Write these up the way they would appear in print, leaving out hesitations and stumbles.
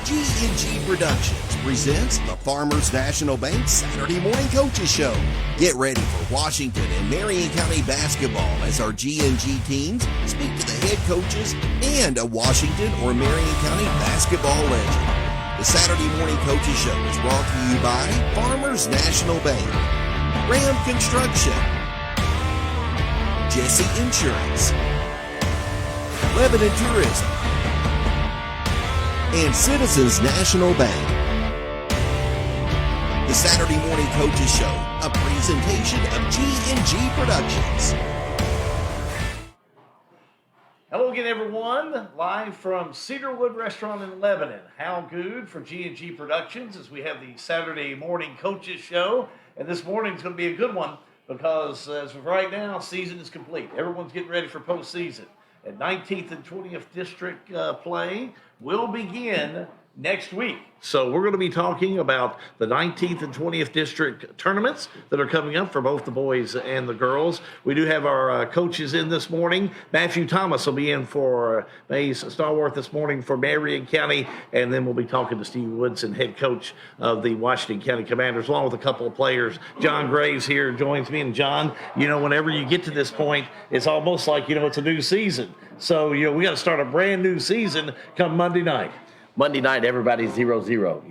G&G Productions presents the Farmers National Bank Saturday Morning Coaches Show. Get ready for Washington and Marion County basketball as our G&G teams speak to the head coaches and a Washington or Marion County basketball legend. The Saturday Morning Coaches Show is brought to you by Farmers National Bank, Ram Construction, Jesse Insurance, Lebanon Tourism, and Citizens National Bank. The Saturday Morning Coaches Show, a presentation of G&G Productions. Hello again, everyone. Live from Cedarwood Restaurant in Lebanon. How good for G&G Productions as we have the Saturday Morning Coaches Show. And this morning's going to be a good one because as of right now, season is complete. Everyone's getting ready for postseason. And 19th and 20th District play will begin next week. So we're going to be talking about the 19th and 20th District tournaments that are coming up for both the boys and the girls. We do have our coaches in this morning. Matthew Thomas will be in for Mays Starworth this morning for Marion County, and then we'll be talking to Steve Woodson, head coach of the Washington County Commanders, along with a couple of players. John Graves here joins me, and John, whenever you get to this point, it's almost like, it's a new season. So, we got to start a brand new season come Monday night. Monday night, everybody's 0-0.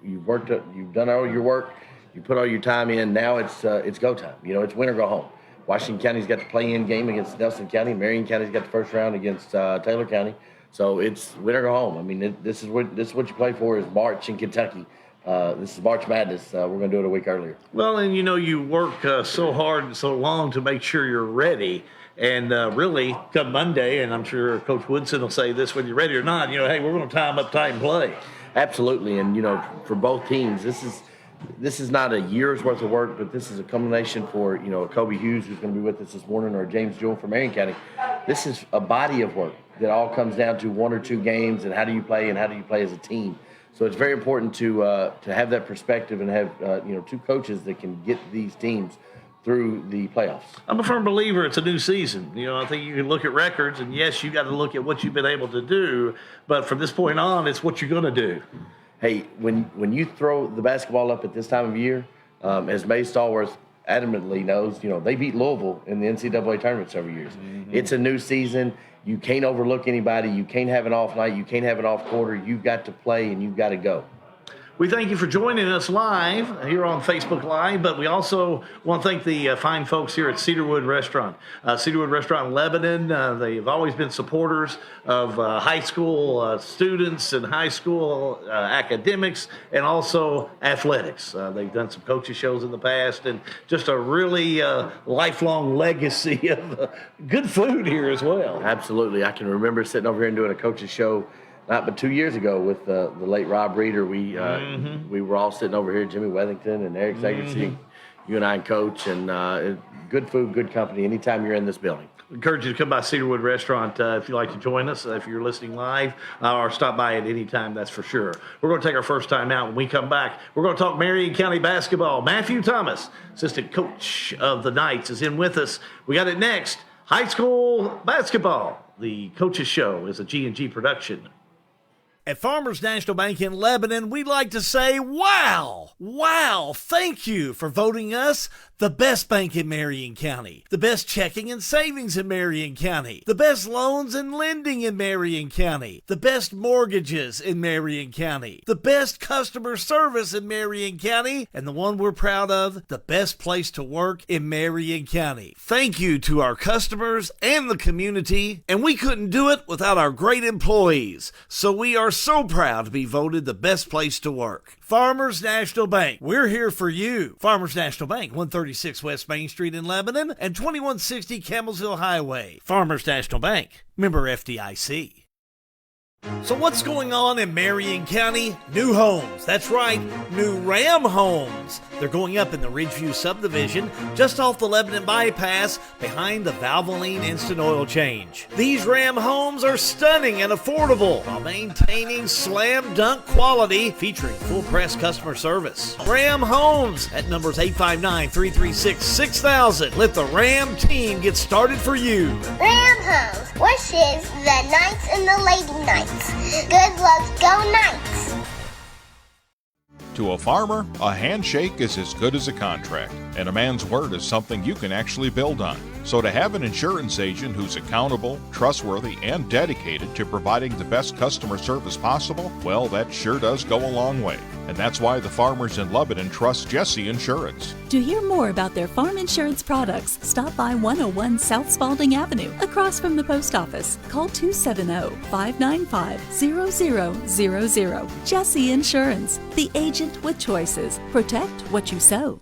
You've worked, you've done all your work, you put all your time in. Now it's go time. It's win or go home. Washington County's got the play-in game against Nelson County. Marion County's got the first round against Taylor County. So it's win or go home. I mean, this is what you play for is March in Kentucky. This is March Madness. We're going to do it a week earlier. Well, and you work so hard and so long to make sure you're ready. And really, come Monday, and I'm sure Coach Woodson will say this whether you're ready or not, hey, we're going to tie them up tight and play. Absolutely. And, for both teams, this is not a year's worth of work, but this is a culmination for, Kobe Hughes, who's going to be with us this morning, or James Jewell from Marion County. This is a body of work that all comes down to one or two games and how do you play as a team. So it's very important to have that perspective and have, two coaches that can get these teams through the playoffs. I'm a firm believer it's a new season. I think you can look at records, and yes, you got to look at what you've been able to do, but from this point on, it's what you're going to do. Hey, when you throw the basketball up at this time of year, as May Stallworth adamantly knows, they beat Louisville in the NCAA tournaments every year. Mm-hmm. It's a new season. You can't overlook anybody. You can't have an off night. You can't have an off quarter. You've got to play, and you've got to go. We thank you for joining us live here on Facebook Live, but we also want to thank the fine folks here at Cedarwood Restaurant. Cedarwood Restaurant in Lebanon, they've always been supporters of high school students and high school academics and also athletics. They've done some coaches shows in the past and just a really lifelong legacy of good food here as well. Absolutely. I can remember sitting over here and doing a coaches show not but 2 years ago with the late Rob Reeder. We were all sitting over here, Jimmy Wethington and Eric Zagerstein, you and I and Coach, and good food, good company anytime you're in this building. Encourage you to come by Cedarwood Restaurant if you'd like to join us, if you're listening live, or stop by at any time, that's for sure. We're going to take our first time out. When we come back, we're going to talk Marion County basketball. Matthew Thomas, assistant coach of the Knights, is in with us. We got it next. High school basketball. The Coaches Show is a G&G production. At Farmers National Bank in Lebanon, we'd like to say, wow! Wow! Thank you for voting us the best bank in Marion County, the best checking and savings in Marion County, the best loans and lending in Marion County, the best mortgages in Marion County, the best customer service in Marion County, and the one we're proud of, the best place to work in Marion County. Thank you to our customers and the community, and we couldn't do it without our great employees. So we are so proud to be voted the best place to work. Farmers National Bank, we're here for you. Farmers National Bank, 136 West Main Street in Lebanon and 2160 Campbellsville Highway. Farmers National Bank, member FDIC. So what's going on in Marion County? New homes. That's right, new Ram homes. They're going up in the Ridgeview subdivision, just off the Lebanon bypass, behind the Valvoline Instant Oil Change. These Ram homes are stunning and affordable while maintaining slam dunk quality, featuring full press customer service. Ram Homes at numbers 859-336-6000. Let the Ram team get started for you. Ram Homes wishes the Knights and the Lady Knights. Good luck, go Knights! To a farmer, a handshake is as good as a contract, and a man's word is something you can actually build on. So to have an insurance agent who's accountable, trustworthy, and dedicated to providing the best customer service possible, well, that sure does go a long way. And that's why the farmers in Lebanon trust Jesse Insurance. To hear more about their farm insurance products, stop by 101 South Spalding Avenue, across from the post office. Call 270-595-0000. Jesse Insurance, the agent with choices. Protect what you sow.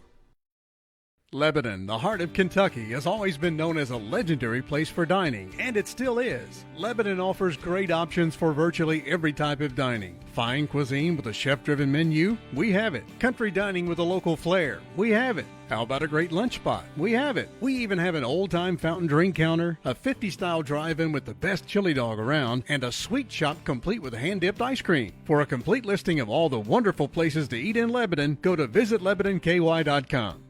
Lebanon, the heart of Kentucky, has always been known as a legendary place for dining, and it still is. Lebanon offers great options for virtually every type of dining. Fine cuisine with a chef-driven menu? We have it. Country dining with a local flair? We have it. How about a great lunch spot? We have it. We even have an old-time fountain drink counter, a 50-style drive-in with the best chili dog around, and a sweet shop complete with hand-dipped ice cream. For a complete listing of all the wonderful places to eat in Lebanon, go to visitlebanonky.com.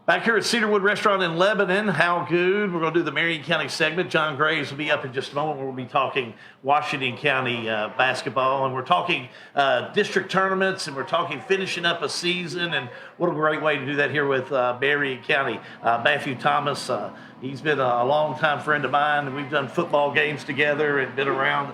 Back here at Cedarwood Restaurant in Lebanon, how good. We're going to do the Marion County segment. John Graves will be up in just a moment. We'll be talking Washington County basketball, and we're talking district tournaments, and we're talking finishing up a season, and what a great way to do that here with Marion County. Matthew Thomas, he's been a longtime friend of mine, and we've done football games together and been around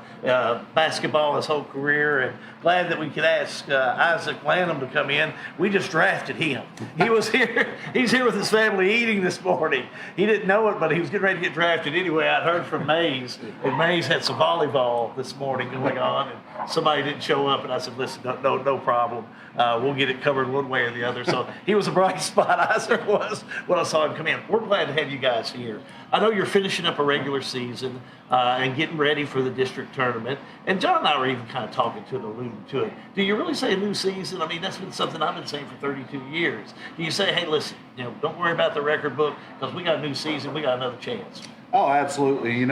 basketball his whole career, and glad that we could ask Isaac Lanham to come in. We just drafted him. He was here. He's here with his family eating this morning. He didn't know it, but he was getting ready to get drafted anyway. I'd heard from Mays, and Mays had some volleyball this morning going on, and somebody didn't show up, and I said, listen, no problem. We'll get it covered one way or the other. So he was a bright spot, Isaac was, when I saw him come in. We're glad to have you guys here. I know you're finishing up a regular season and getting ready for the district tournament. And John and I were even kind of talking to it, alluding to it. Do you really say a new season? I mean, that's been something I've been saying for 32 years. Do you say, hey, listen, don't worry about the record book because we got a new season, we got another chance? Oh, absolutely.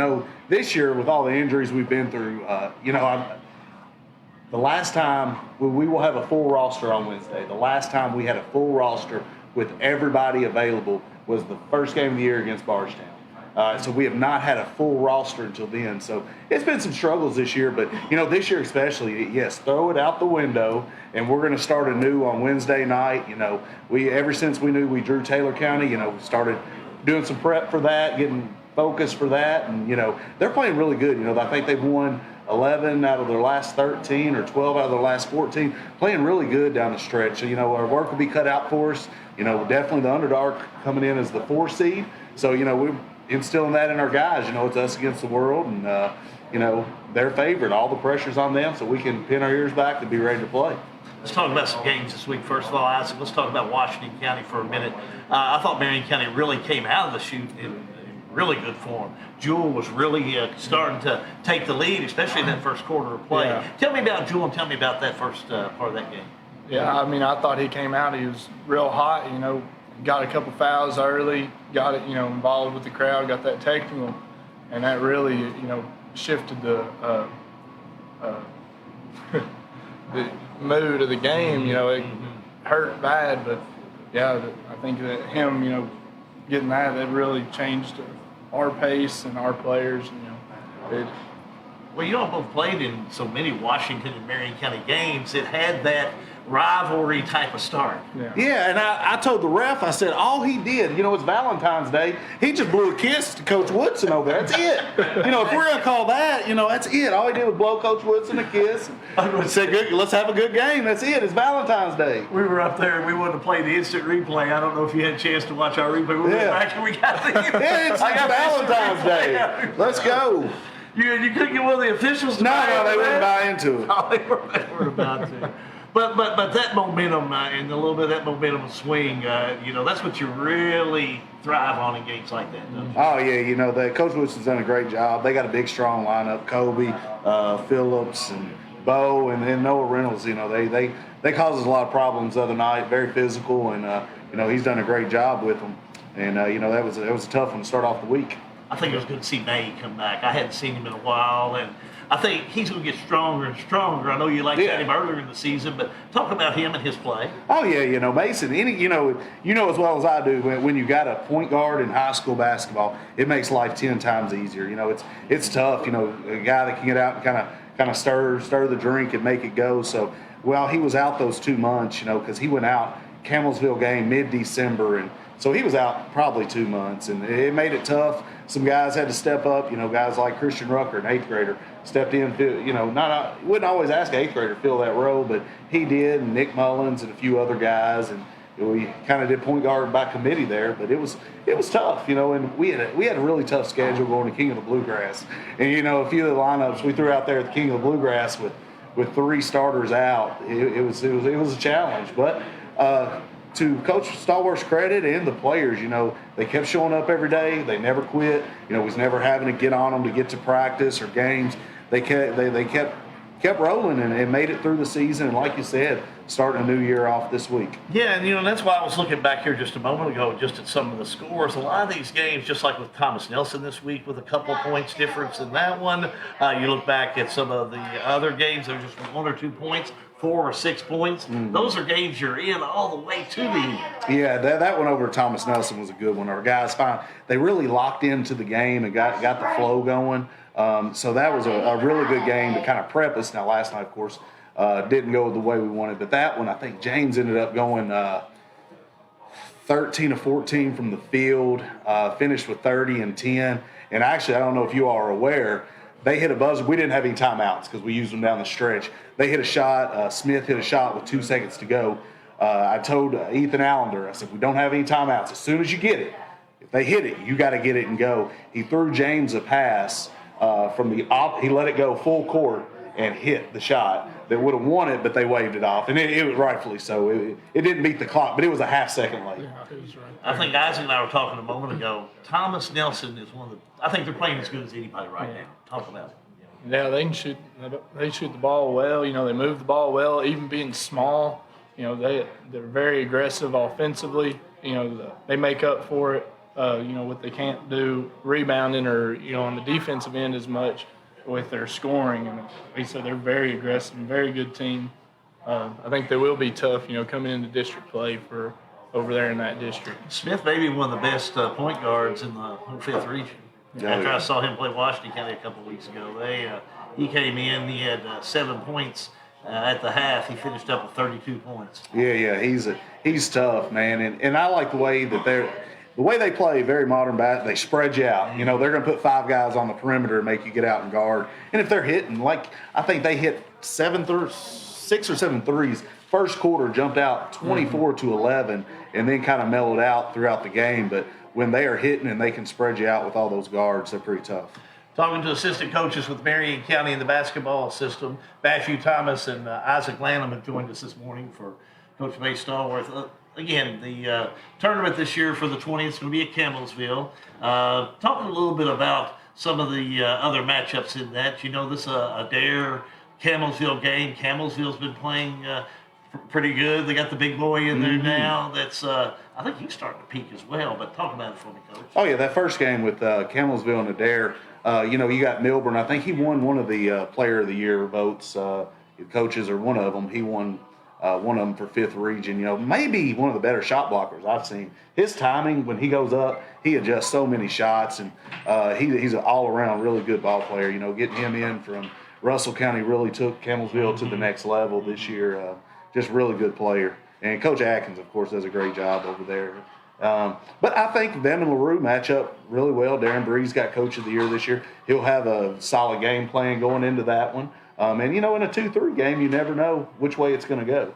This year with all the injuries we've been through, the last time we will have a full roster on Wednesday. The last time we had a full roster with everybody available was the first game of the year against Bardstown. So we have not had a full roster until then. So it's been some struggles this year, but this year especially, yes, throw it out the window, and we're going to start anew on Wednesday night. We ever since we knew we drew Taylor County, we started doing some prep for that, getting focused for that, and they're playing really good. I think they've won 11 out of their last 13 or 12 out of their last 14, playing really good down the stretch. So, our work will be cut out for us. Definitely the underdog coming in as the 4 seed. So, we're instilling that in our guys. It's us against the world, and, they're favored. All the pressure's on them, so we can pin our ears back and be ready to play. Let's talk about some games this week. First of all, Isaac, let's talk about Washington County for a minute. I thought Marion County really came out of the chute in really good form. Jewel was really starting to take the lead, especially in that first quarter of play. Yeah. Tell me about Jewel and tell me about that first part of that game. Yeah, I thought he came out. He was real hot, got a couple fouls early, got it, involved with the crowd, got that technical, and that really, shifted the the mood of the game. It hurt bad, but yeah, I think that him, getting that really changed our pace and our players. Well, you all both played in so many Washington and Marion County games. It had that rivalry type of start. Yeah, and I told the ref, I said, all he did, it's Valentine's Day, he just blew a kiss to Coach Woodson over there. That's it. If we're going to call that, that's it. All he did was blow Coach Woodson a kiss and said, good, let's have a good game. That's it. It's Valentine's Day. We were up there and we wanted to play the instant replay. I don't know if you had a chance to watch our replay. We went back and we got the it's Valentine's Day. Let's go. You couldn't get one of the officials to No, they wouldn't buy into it. No, they weren't about to. But that momentum and a little bit of that momentum swing, that's what you really thrive on in games like that, don't you? Oh, yeah, Coach Woodson's done a great job. They got a big, strong lineup. Kobe, Phillips, and Bo and Noah Reynolds, you know, they caused us a lot of problems the other night. Very physical, and you know, he's done a great job with them. And you know, that was a tough one to start off the week. I think it was good to see May come back. I hadn't seen him in a while, and I think he's going to get stronger and stronger. I know you liked him earlier in the season, but talk about him and his play. Oh yeah, you know, Mason. You know as well as I do, when you got a point guard in high school basketball, it makes life 10 times easier. You know, it's tough. You know, a guy that can get out and kind of stir the drink and make it go. So, well, he was out those 2 months, you know, because he went out Camelsville game mid-December, and so he was out probably 2 months, and it made it tough. Some guys had to step up, you know, guys like Christian Rucker, an 8th grader, stepped in, you know, wouldn't always ask an 8th grader to fill that role, but he did, and Nick Mullins and a few other guys, and we kind of did point guard by committee there, but it was tough, you know, and we had a really tough schedule going to King of the Bluegrass, and you know, a few of the lineups we threw out there at the King of the Bluegrass with 3 starters out, it was a challenge, but to Coach Stallworth's credit and the players, you know, they kept showing up every day. They never quit. You know, was never having to get on them to get to practice or games. They kept rolling and made it through the season. And like you said, starting a new year off this week. Yeah, and you know, that's why I was looking back here just a moment ago, just at some of the scores. A lot of these games, just like with Thomas Nelson this week, with a couple points difference in that one. You look back at some of the other games, there was just 1 or 2 points. 4 or 6 points. Mm-hmm. Those are games you're in all the way to the end. Yeah, that one over Thomas Nelson was a good one. Our guys they really locked into the game and got the flow going. So that was a really good game to kind of prep us. Now last night, of course, didn't go the way we wanted, but that one I think James ended up going 13 of 14 from the field, finished with 30 and 10. And actually, I don't know if you all are aware, they hit a buzzer. We didn't have any timeouts because we used them down the stretch. They hit a shot. Smith hit a shot with 2 seconds to go. I told Ethan Allender, I said, we don't have any timeouts. As soon as you get it, if they hit it, you got to get it and go. He threw James a pass from the he let it go full court and hit the shot that would have won it, but they waved it off. And it was rightfully so. It didn't beat the clock, but it was a half second late. Yeah, it was right. I think Isaac and I were talking a moment ago. Thomas Nelson is one of the – I think they're playing as good as anybody right now. Talk about it. Yeah, they can shoot. They shoot the ball well. You know, they move the ball well, even being small. You know, they're very aggressive offensively. You know, they make up for it. You know, what they can't do rebounding or, you know, on the defensive end as much with their scoring. And like I said, they're very aggressive, very good team. I think they will be tough, you know, coming into district play for over there in that district. Smith may be one of the best point guards in the whole 5th region. After I saw him play Washington County a couple of weeks ago, he came in. He had 7 points at the half. He finished up with 32 points. Yeah, he's tough, man, and I like the way that they play very modern bat. They spread you out. You know, they're going to put 5 guys on the perimeter and make you get out and guard. And if they're hitting, like I think they hit 6 or 7 threes. First quarter jumped out 24 to 11, and then kind of mellowed out throughout the game, but when they are hitting and they can spread you out with all those guards, they're pretty tough. Talking to assistant coaches with Marion County in the basketball system, Matthew Thomas and Isaac Lanham have joined us this morning for Coach May Stallworth. Again, the tournament this year for the 20th is going to be at Camelsville. Talking a little bit about some of the other matchups in that. You know, this is a Dare Camelsville game. Camelsville's been playing pretty good. They got the big boy in there now. That's I think he's starting to peak as well. But talk about it for me, Coach. Oh yeah, that first game with Camelsville and Adair. You know, you got Milburn. I think he won one of the Player of the Year votes. Coaches or one of them. He won one of them for 5th region. You know, maybe one of the better shot blockers I've seen. His timing when he goes up, he adjusts so many shots, and he's an all-around really good ball player. You know, getting him in from Russell County really took Camelsville to the next level this year. Just really good player. And Coach Atkins, of course, does a great job over there. But I think them and LaRue match up really well. Darren Breeze got Coach of the Year this year. He'll have a solid game plan going into that one. And, you know, in a 2-3 game, you never know which way it's going to go.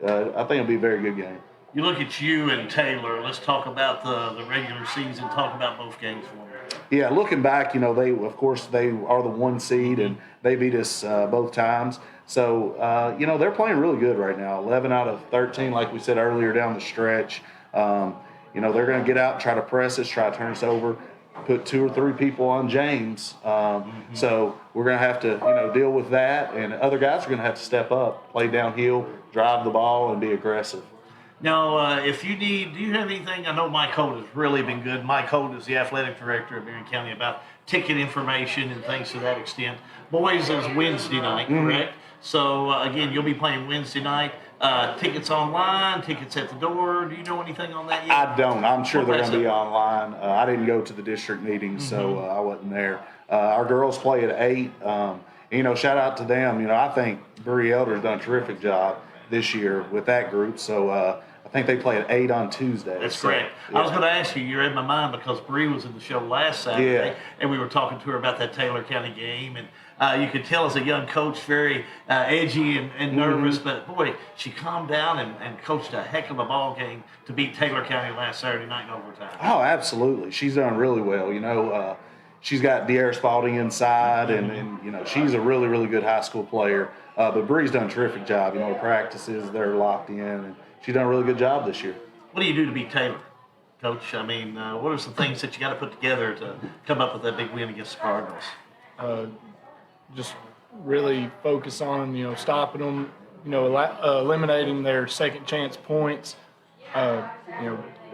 I think it'll be a very good game. You look at you and Taylor. Let's talk about the regular season. Talk about both games for me. Yeah, looking back, you know, they are the 1 seed, and they beat us both times. So, you know, they're playing really good right now. 11 out of 13, like we said earlier, down the stretch. You know, they're going to get out and try to press us, try to turn us over. put 2 or 3 people on James. So we're going to have to, deal with that, and other guys are going to have to step up, play downhill, drive the ball, and be aggressive. Now, if you need, do you have anything? I know Mike Holt has really been good. Mike Holt is the athletic director of Marion County, about ticket information and things to that extent. Boys is Wednesday night, correct? So, again, you'll be playing Wednesday night. Tickets online, tickets at the door. Do you know anything on that yet? I don't. I'm sure they're going to be online. I didn't go to the district meeting, so I wasn't there. Our girls play at 8. Shout out to them. I think Bree Elder's done a terrific job this year with that group. So I think they play at 8 on Tuesday. That's correct. Yeah. I was going to ask you, you're in my mind because Bree was in the show last Saturday, and we were talking to her about that Taylor County game, and you could tell as a young coach, very edgy and nervous, but boy, she calmed down and coached a heck of a ball game to beat Taylor County last Saturday night in overtime. Oh, absolutely. She's done really well. She's got De'Ara Spalding inside, and she's a really, really good high school player. But Bree's done a terrific job. Practices, they're locked in, and she's done a really good job this year. What do you do to beat Taylor, Coach? I mean, what are some things that you got to put together to come up with that big win against the Cardinals? Just really focus on, stopping them, eliminating their second chance points,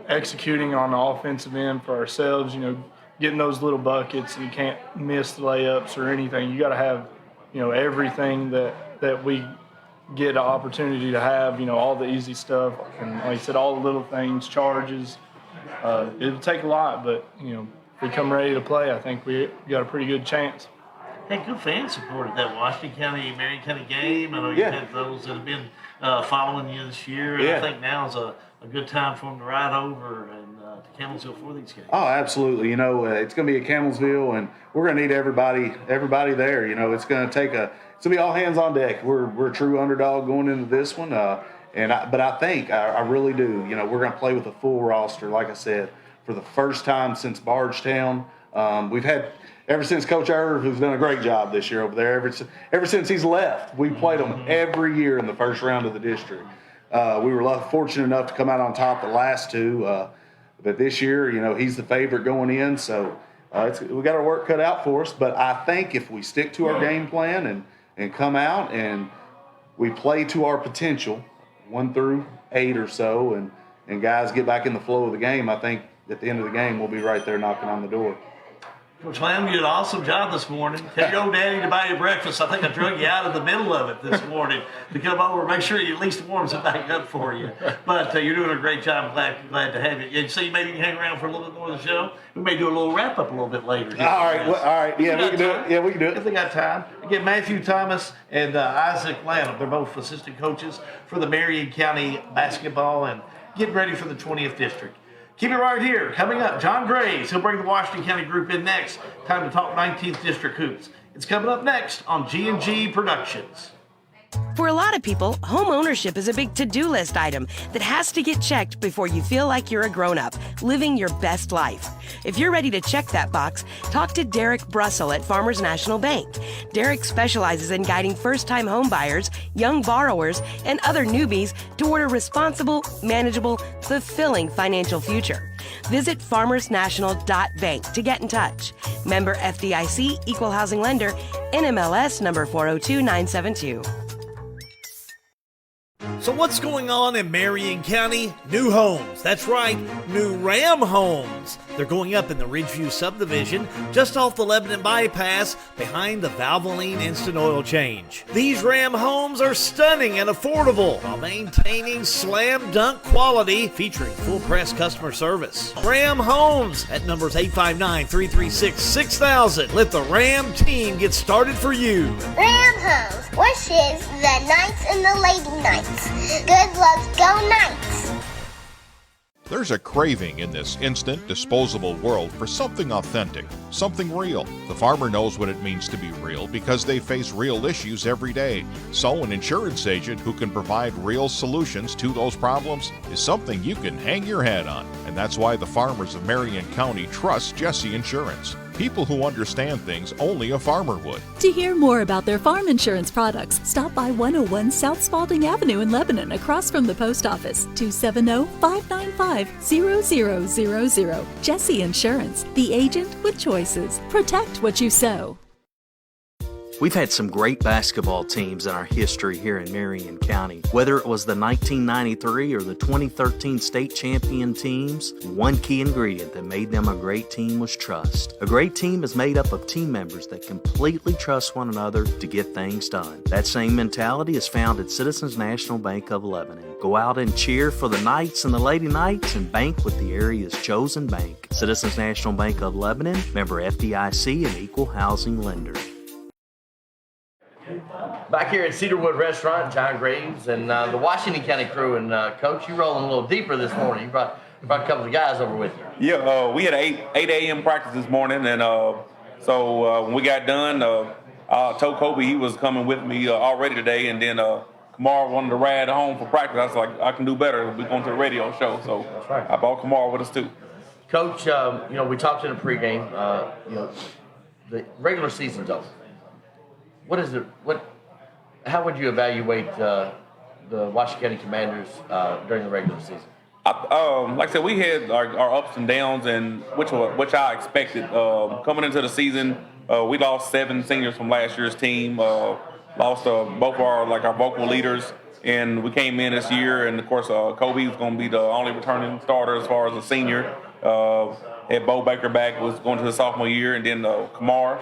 executing on the offensive end for ourselves, getting those little buckets, and you can't miss the layups or anything. You got to have, everything that we get an opportunity to have, all the easy stuff. And like I said, all the little things, charges. It'll take a lot, but, if we come ready to play, I think we got a pretty good chance. Hey, good fan support at that Washington County, Marion County game. I know you had those that have been following you this year. And I think now is a good time for them to ride over and to Campbellsville for these games. Oh, absolutely. It's going to be at Campbellsville, and we're going to need everybody there. It's going to be all hands on deck. We're a true underdog going into this one. But I think, I really do, we're going to play with a full roster, like I said, for the first time since Bardstown. We've had, ever since Coach Irv, who's done a great job this year over there, ever since he's left, we played them every year in the first round of the district. We were fortunate enough to come out on top the last 2, but this year, he's the favorite going in, so we got our work cut out for us. But I think if we stick to our game plan and come out and we play to our potential, 1 through 8 or so, and guys get back in the flow of the game, I think at the end of the game we'll be right there knocking on the door. Coach Lamb, you did an awesome job this morning. Tell your old daddy to buy you breakfast. I think I drug you out of the middle of it this morning to come over and make sure you at least warms it back up for you. But you're doing a great job. I'm glad to have you. And see, maybe you can hang around for a little bit more of the show. We may do a little wrap-up a little bit later. All right. Yeah, we can do it. Yeah, we can do it. If they got time. Again, Matthew Thomas and Isaac Lanham. They're both assistant coaches for the Marion County basketball and getting ready for the 20th district. Keep it right here. Coming up, John Graves. He'll bring the Washington County group in next. Time to talk 19th District hoops. It's coming up next on G&G Productions. For a lot of people, home ownership is a big to-do list item that has to get checked before you feel like you're a grown-up, living your best life. If you're ready to check that box, talk to Derek Brussel at Farmers National Bank. Derek specializes in guiding first-time home buyers, young borrowers, and other newbies toward a responsible, manageable, fulfilling financial future. Visit farmersnational.bank to get in touch. Member FDIC, Equal Housing Lender, NMLS number 402972. So what's going on in Marion County? New homes. That's right, new Ram homes. They're going up in the Ridgeview subdivision, just off the Lebanon bypass, behind the Valvoline Instant Oil Change. These Ram homes are stunning and affordable while maintaining slam dunk quality, featuring full press customer service. Ram Homes at numbers 859-336-6000. Let the Ram team get started for you. Ram Homes wishes the Knights and the Lady Knights. Good luck, go Knights! There's a craving in this instant, disposable world for something authentic, something real. The farmer knows what it means to be real because they face real issues every day. So an insurance agent who can provide real solutions to those problems is something you can hang your hat on. And that's why the farmers of Marion County trust Jesse Insurance. People who understand things only a farmer would. To hear more about their farm insurance products, stop by 101 South Spalding Avenue in Lebanon across from the post office, 270-595-0000. Jesse Insurance, the agent with choices. Protect what you sow. We've had some great basketball teams in our history here in Marion County. Whether it was the 1993 or the 2013 state champion teams, one key ingredient that made them a great team was trust. A great team is made up of team members that completely trust one another to get things done. That same mentality is found at Citizens National Bank of Lebanon. Go out and cheer for the Knights and the Lady Knights and bank with the area's chosen bank. Citizens National Bank of Lebanon, member FDIC and equal housing lender. Back here at Cedarwood Restaurant, John Graves and the Washington County crew. And Coach, you rolling a little deeper this morning. You brought a couple of guys over with you. Yeah, we had an 8 a.m. practice this morning, and so when we got done, I told Kobe he was coming with me already today, and then Kamar wanted to ride home for practice. I was like, I can do better. We're going to the radio show, so that's right. I brought Kamar with us too. Coach, we talked in the pregame. The regular season's over. What is it? How would you evaluate the Washington County Commanders during the regular season? Like I said, we had our ups and downs, and which I expected. Coming into the season, we lost 7 seniors from last year's team. Lost both our vocal leaders, and we came in this year, and of course, Kobe was going to be the only returning starter as far as a senior. Had Bo Baker back, was going to his sophomore year, and then Kamar.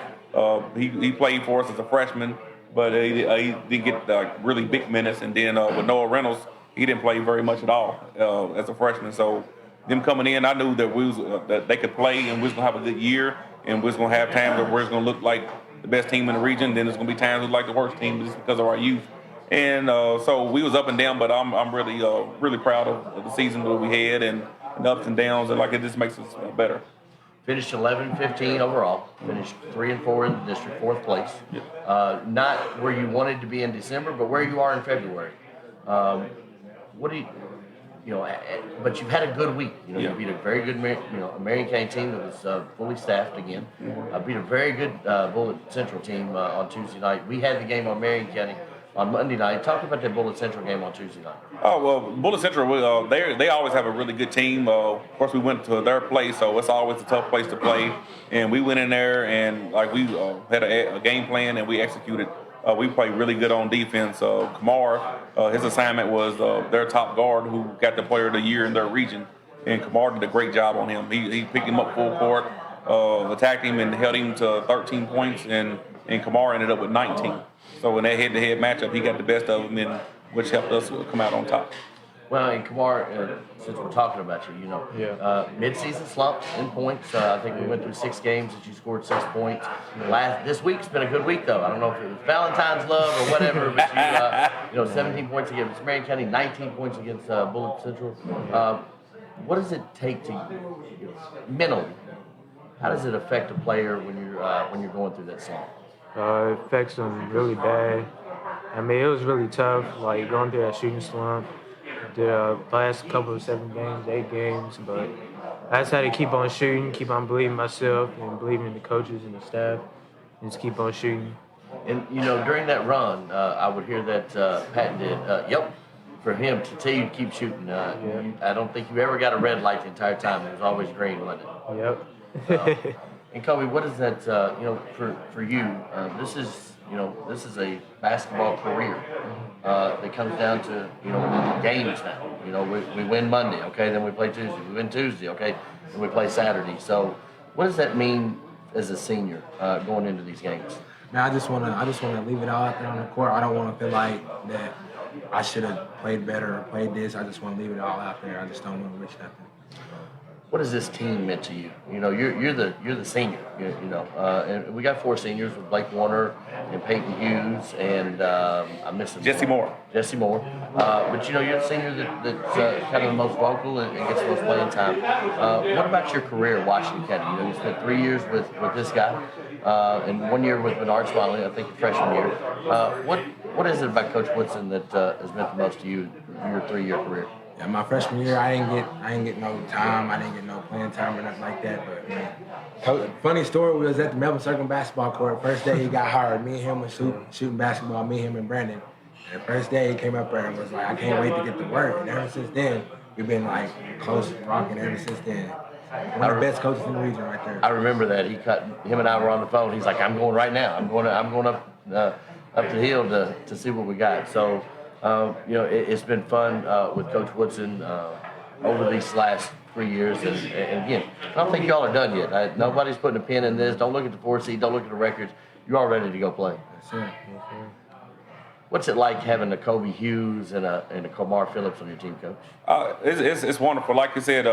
He played for us as a freshman, but he didn't get really big minutes. And then with Noah Reynolds, he didn't play very much at all as a freshman. So them coming in, I knew that that they could play, and we was gonna have a good year, and we was gonna have times where it's gonna look like the best team in the region. Then there's gonna be times like the worst team just because of our youth. And so we was up and down, but I'm really proud of the season that we had and the ups and downs, and it just makes us better. Finished 11-15 overall. Finished 3-4 in the district, 4th place. Yeah. Not where you wanted to be in December, but where you are in February. What do but you've had a good week. You beat a very good, Marion County team that was fully staffed again. Beat a very good Bullitt Central team on Tuesday night. We had the game on Marion County on Monday night. Talk about that Bullitt Central game on Tuesday night. Oh, well, Bullitt Central, they always have a really good team. Of course, we went to their place, so it's always a tough place to play. And we went in there and we had a game plan and we executed. We played really good on defense. Kamar, his assignment was their top guard who got the player of the year in their region. And Kamar did a great job on him. He picked him up full court, attacked him and held him to 13 points, and Kamar ended up with 19. So in that head-to-head matchup, he got the best of him, which helped us come out on top. Well, and Kamar, since we're talking about you, mid-season slump in points. I think we went through 6 games that you scored 6 points. This week's been a good week, though. I don't know if it was Valentine's love or whatever, but 17 points against Marion County, 19 points against Bullitt Central. What does it take to mentally? How does it affect a player when you're going through that slump? It affects them really bad. I mean, it was really tough, going through that shooting slump. The last couple of 7 games, 8 games, but I just had to keep on shooting, keep on believing in myself and believing in the coaches and the staff, and just keep on shooting. And, during that run, I would hear that Pat did, for him to tell you to keep shooting. I don't think you ever got a red light the entire time. It was always green, wasn't it? Yep. And Kobe, what is that? For you, this is a basketball career that comes down to games now. We win Monday, okay, then we play Tuesday. We win Tuesday, okay, and we play Saturday. So, what does that mean as a senior going into these games? Man, I just want to leave it all out there on the court. I don't want to feel like that I should have played better or played this. I just want to leave it all out there. I just don't want to wish nothing. What has this team meant to you? You're the senior. And we got 4 seniors with Blake Warner and Peyton Hughes and I'm missing Jesse Moore. But you're the senior that's kind of the most vocal and gets the most playing time. What about your career at Washington County? You spent 3 years with this guy and 1 year with Bernard Smiley, I think your freshman year. What is it about Coach Woodson that has meant the most to you in your 3-year career? Yeah, my freshman year, I didn't get no time. I didn't get no playing time or nothing like that. But man, funny story, we was at the Melvin Circle basketball court. First day he got hired, me and him was shooting basketball. Me, him, and Brandon. And the first day he came up there and was like, I can't wait to get to work. And ever since then, we've been like close rocking ever since then. One of the best coaches in the region right there. I remember that him and I were on the phone. He's like, I'm going right now. I'm going up the hill to see what we got. So. It's been fun with Coach Woodson over these last 3 years. And again, I don't think y'all are done yet. Nobody's putting a pin in this. Don't look at the 4 seed. Don't look at the records. You're all ready to go play. Yes, sir. What's it like having a Kobe Hughes and a Kamar Phillips on your team, Coach? It's wonderful. Like you said,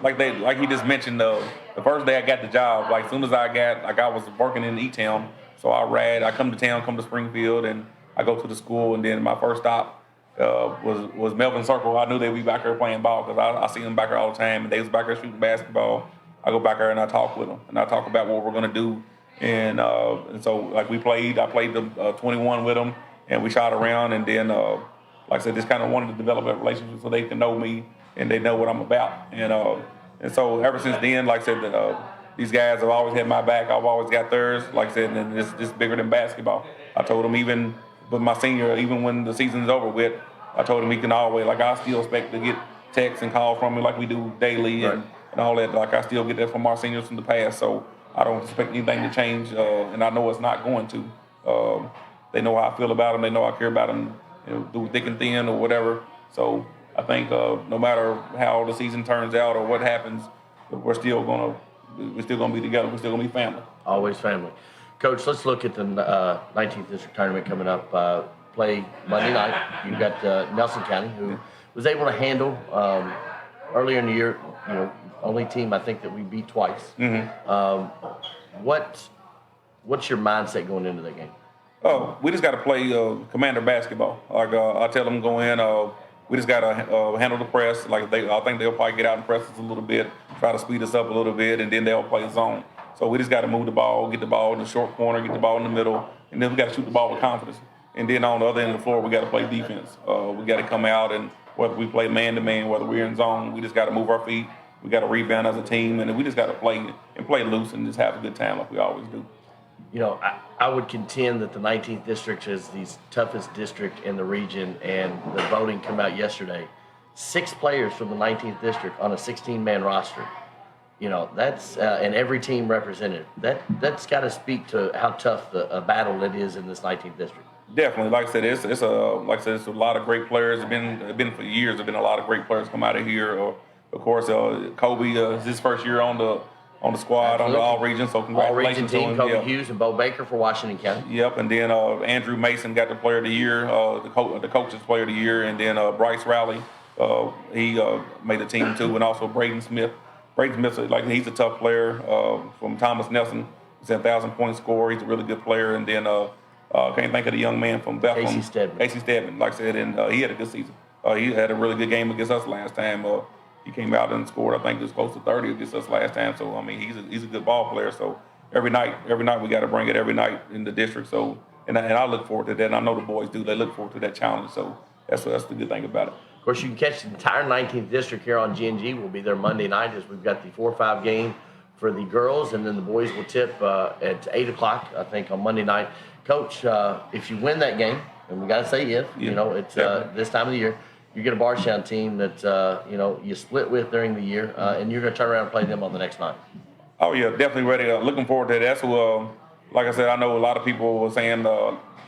like he just mentioned, the first day I got the job, like as soon as I was working in E-Town, so I come to town, come to Springfield, and I go to the school, and then my first stop was Melvin Circle. I knew they'd be back there playing ball because I see them back there all the time, and they was back there shooting basketball. I go back there and I talk with them, and I talk about what we're going to do. And so, like, I played the 21 with them, and we shot around, and then, like I said, just kind of wanted to develop a relationship so they can know me and they know what I'm about. And so ever since then, like I said, these guys have always had my back. I've always got theirs. Like I said, and it's bigger than basketball. I told them even with my senior, even when the season's over with, I told him he can always, like, I still expect to get texts and calls from me like we do daily and all that. Like, I still get that from our seniors from the past, so I don't expect anything to change, and I know it's not going to. They know how I feel about them. They know I care about them, through thick and thin or whatever. So I think no matter how the season turns out or what happens, we're still gonna be together. We're still gonna be family. Always family. Coach, let's look at the 19th District Tournament coming up. Play Monday night. You've got Nelson County, who was able to handle earlier in the year, only team I think that we beat twice. Mm-hmm. What's your mindset going into that game? Oh, we just got to play commander basketball. Like I tell them, go in. We just got to handle the press. Like I think they'll probably get out and press us a little bit, try to speed us up a little bit, and then they'll play zone. So we just got to move the ball, get the ball in the short corner, get the ball in the middle, and then we got to shoot the ball with confidence. And then on the other end of the floor, we got to play defense. We got to come out, and whether we play man-to-man, whether we're in zone, we just got to move our feet. We got to rebound as a team, and we just got to play loose and just have a good time like we always do. I would contend that the 19th District is the toughest district in the region, and the voting came out yesterday. 6 players from the 19th District on a 16-man roster. That's and every team represented. That's got to speak to how tough a battle it is in this 19th District. Definitely, like I said, it's a lot of great players. It's been for years. There've been a lot of great players come out of here. Of course, Kobe is his first year on the squad. Absolutely. On the all-region. So congratulations all-region team, to him. Kobe Hughes and Bo Baker for Washington County. Yep, and then Andrew Mason got the Player of the Year, the Coach's Player of the Year, and then Bryce Rowley, he made the team too, and also Braden Smith. Braden Smith, he's a tough player from Thomas Nelson. He's a 1,000-point scorer. He's a really good player, and then. Can't think of the young man from Bethlehem. Casey Stedman, like I said, and he had a good season. He had a really good game against us last time. He came out and scored, I think it was close to 30 against us last time. So, I mean, he's a good ball player. So, every night we got to bring it every night in the district. So, and I look forward to that. And I know the boys do. They look forward to that challenge. So, that's the good thing about it. Of course, you can catch the entire 19th District here on GNG. We'll be there Monday night as we've got the 4-5 game for the girls, and then the boys will tip at 8 o'clock, I think, on Monday night. Coach, if you win that game, and we got to say if, it's this time of the year, you get a Bardstown team that, you split with during the year, and you're going to turn around and play them on the next night. Oh, yeah, definitely ready. Looking forward to that. That's like I said, I know a lot of people were saying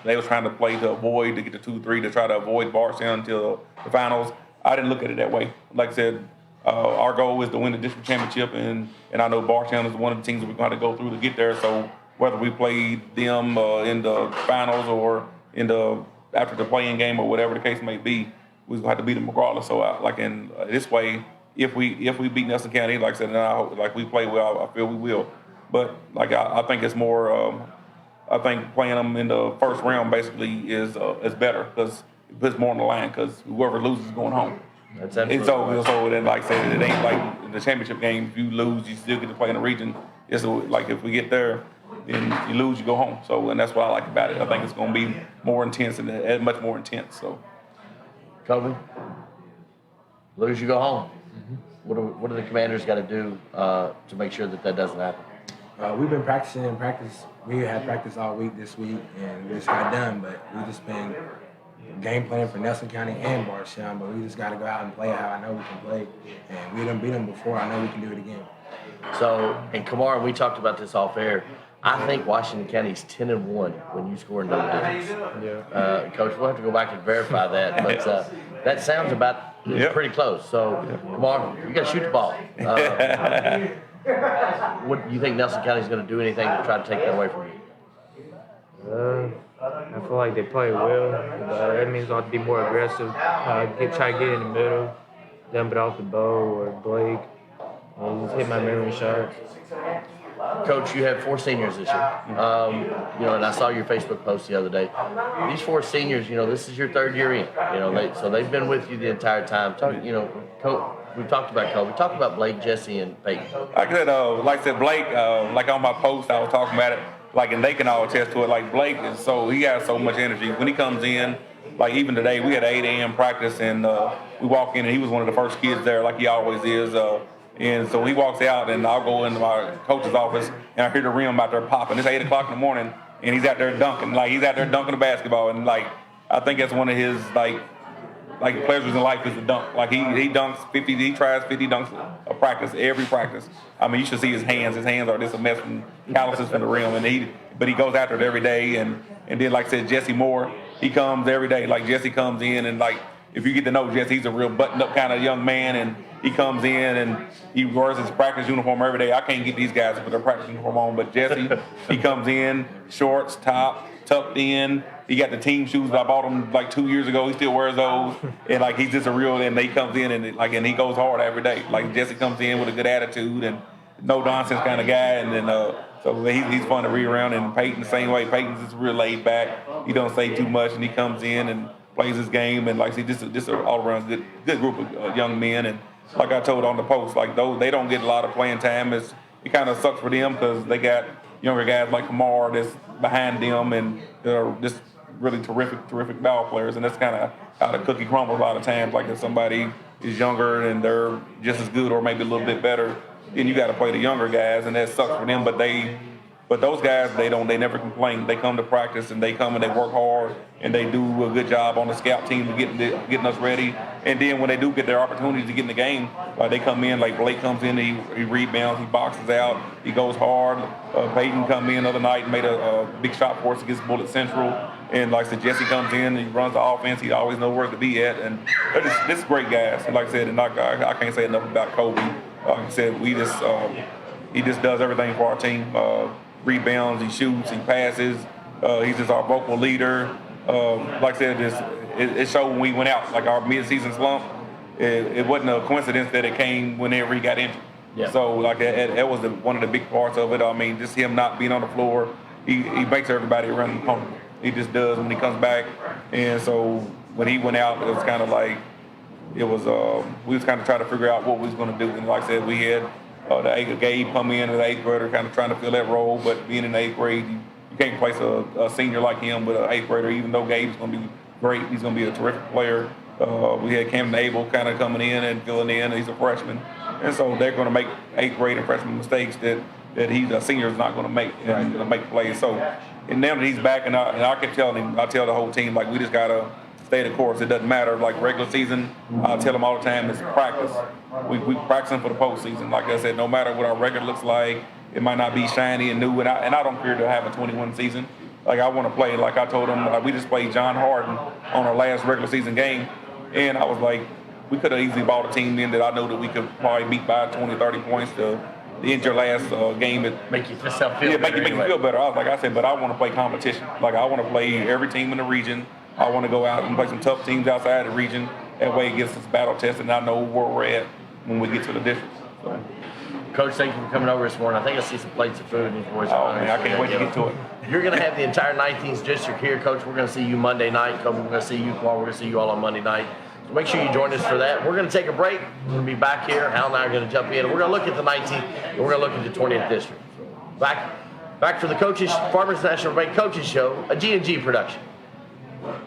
they was trying to play to get the 2-3 to try to avoid Bardstown until the finals. I didn't look at it that way. Like I said, our goal is to win the district championship, and I know Bardstown is one of the teams that we're going to go through to get there. So whether we played them in the finals or after the playing game or whatever the case may be, we have to beat them regardless. So this way, if we beat Nelson County, like I said, and I hope, like we play well, I feel we will. But I think it's more. I think playing them in the first round basically is better because it puts more on the line because whoever loses is going home. That's absolutely so then, like I said, it ain't like in the championship game. If you lose, you still get to play in the region. It's like if we get there, then you lose, you go home. So, and that's what I like about it. I think it's going to be more intense and much more intense. So, Kobe, Lose, you go home. What do the Commanders got to do to make sure that doesn't happen? We've been practicing in practice. We had practice all week this week, and we just got done. But we just been game planning for Nelson County and Bardstown. But we just got to go out and play how I know we can play. And we done beat them before. I know we can do it again. So, and Kamar, we talked about this off air. I think Washington County's 10-1 when you score in double digits. Yeah. Coach, we'll have to go back and verify that, but that sounds about pretty close. So, Kamar, you got to shoot the ball. What do you think Nelson County's going to do anything to try to take that away from you? I feel like they play well. That means I have to be more aggressive. Try to get in the middle, dump it off the bow or Blake, and just hit my memory shots. Coach, you have 4 seniors this year. And I saw your Facebook post the other day. These 4 seniors, this is your 3rd year in. So they've been with you the entire time. We've talked about Kobe. We talked about Blake, Jesse, and Peyton. Like I said, Blake, like on my post, I was talking about it. And they can all attest to it. Like Blake he has so much energy. When he comes in, like even today, we had an 8 a.m. practice, and we walk in, and he was one of the first kids there, like he always is. And so he walks out, and I'll go into my coach's office, and I hear the rim out there popping. It's 8 o'clock in the morning, and he's out there dunking. He's out there dunking the basketball. And, I think that's one of his, pleasures in life is to dunk. He dunks 50, he tries 50 dunks a practice, every practice. I mean, you should see his hands. His hands are just a mess from calluses from the rim. But he goes after it every day. And then, like I said, Jesse Moore, he comes every day. Jesse comes in, and, if you get to know Jesse, he's a real buttoned-up kind of young man, and he comes in and he wears his practice uniform every day. I can't get these guys to put their practice uniform on, but Jesse, he comes in, shorts, top, tucked in. He got the team shoes that I bought him 2 years ago. He still wears those, and he's just a real. And he comes in and he goes hard every day. Jesse comes in with a good attitude and no nonsense kind of guy, and then so he's fun to read around. And Peyton the same way. Peyton's just real laid back. He don't say too much, and he comes in and plays his game, and just an all-around good group of young men. And like I told on the post, they don't get a lot of playing time. It kind of sucks for them because they got younger guys like Kamar that's behind them, and they're just really terrific ball players. And that's kind of how the cookie crumbles a lot of times. If somebody is younger and they're just as good or maybe a little bit better, then you got to play the younger guys, and that sucks for them. But those guys, they never complain. They come to practice, and they come and they work hard, and they do a good job on the scout team of getting us ready. And then when they do get their opportunities to get in the game, they come in, Blake comes in, he rebounds, he boxes out, he goes hard. Peyton come in the other night and made a big shot for us against Bullitt Central. And like I said, Jesse comes in and he runs the offense. He always knows where to be at. And this is great guys. And like I said, I can't say enough about Kobe. Like I said, he just does everything for our team. Rebounds, he shoots, he passes. He's just our vocal leader. Like I said, it showed when we went out, our mid-season slump. It wasn't a coincidence that it came whenever he got injured. Yeah. So that was one of the big parts of it. I mean, just him not being on the floor, he makes everybody run comfortable. He just does when he comes back. And so when he went out, it was kind of we was kind of trying to figure out what we was going to do. And like I said, we had Gabe come in as an 8th grader, kind of trying to fill that role. But being in the 8th grade, you can't place a senior like him with an 8th grader. Even though Gabe's going to be great, he's going to be a terrific player. We had Camden Abel kind of coming in and filling in. He's a freshman, and so they're going to make 8th grade and freshman mistakes that he's a senior is not going to make and make plays. So, and now that he's back, and I kept telling him, I tell the whole team we just got to stay the course. It doesn't matter. Regular season, I tell them all the time, it's practice. We practicing for the postseason. Like I said, no matter what our record looks like, it might not be shiny and new, and I don't care to have a 21 season. I want to play. Like I told them, we just played John Hardin on our last regular season game, and I was like, we could have easily bought a team then that I know that we could probably beat by 20, 30 points to end your last game. Make you feel better. Make you feel better. I said, but I want to play competition. I want to play every team in the region. I want to go out and play some tough teams outside the region. That way it gets us battle tested, and I know where we're at when we get to the district. So. Coach, thank you for coming over this morning. I think I see some plates of food in these boys. Oh, man, I can't wait to get to it. You're going to have the entire 19th district here, Coach. We're going to see you Monday night. Kobe, we're going to see you tomorrow. We're going to see you all on Monday night. So make sure you join us for that. We're going to take a break. We're going to be back here. Hal and I are going to jump in. We're going to look at the 19th, and we're going to look at the 20th district. Back for the Farmers National Bank Coaches Show, a G&G production.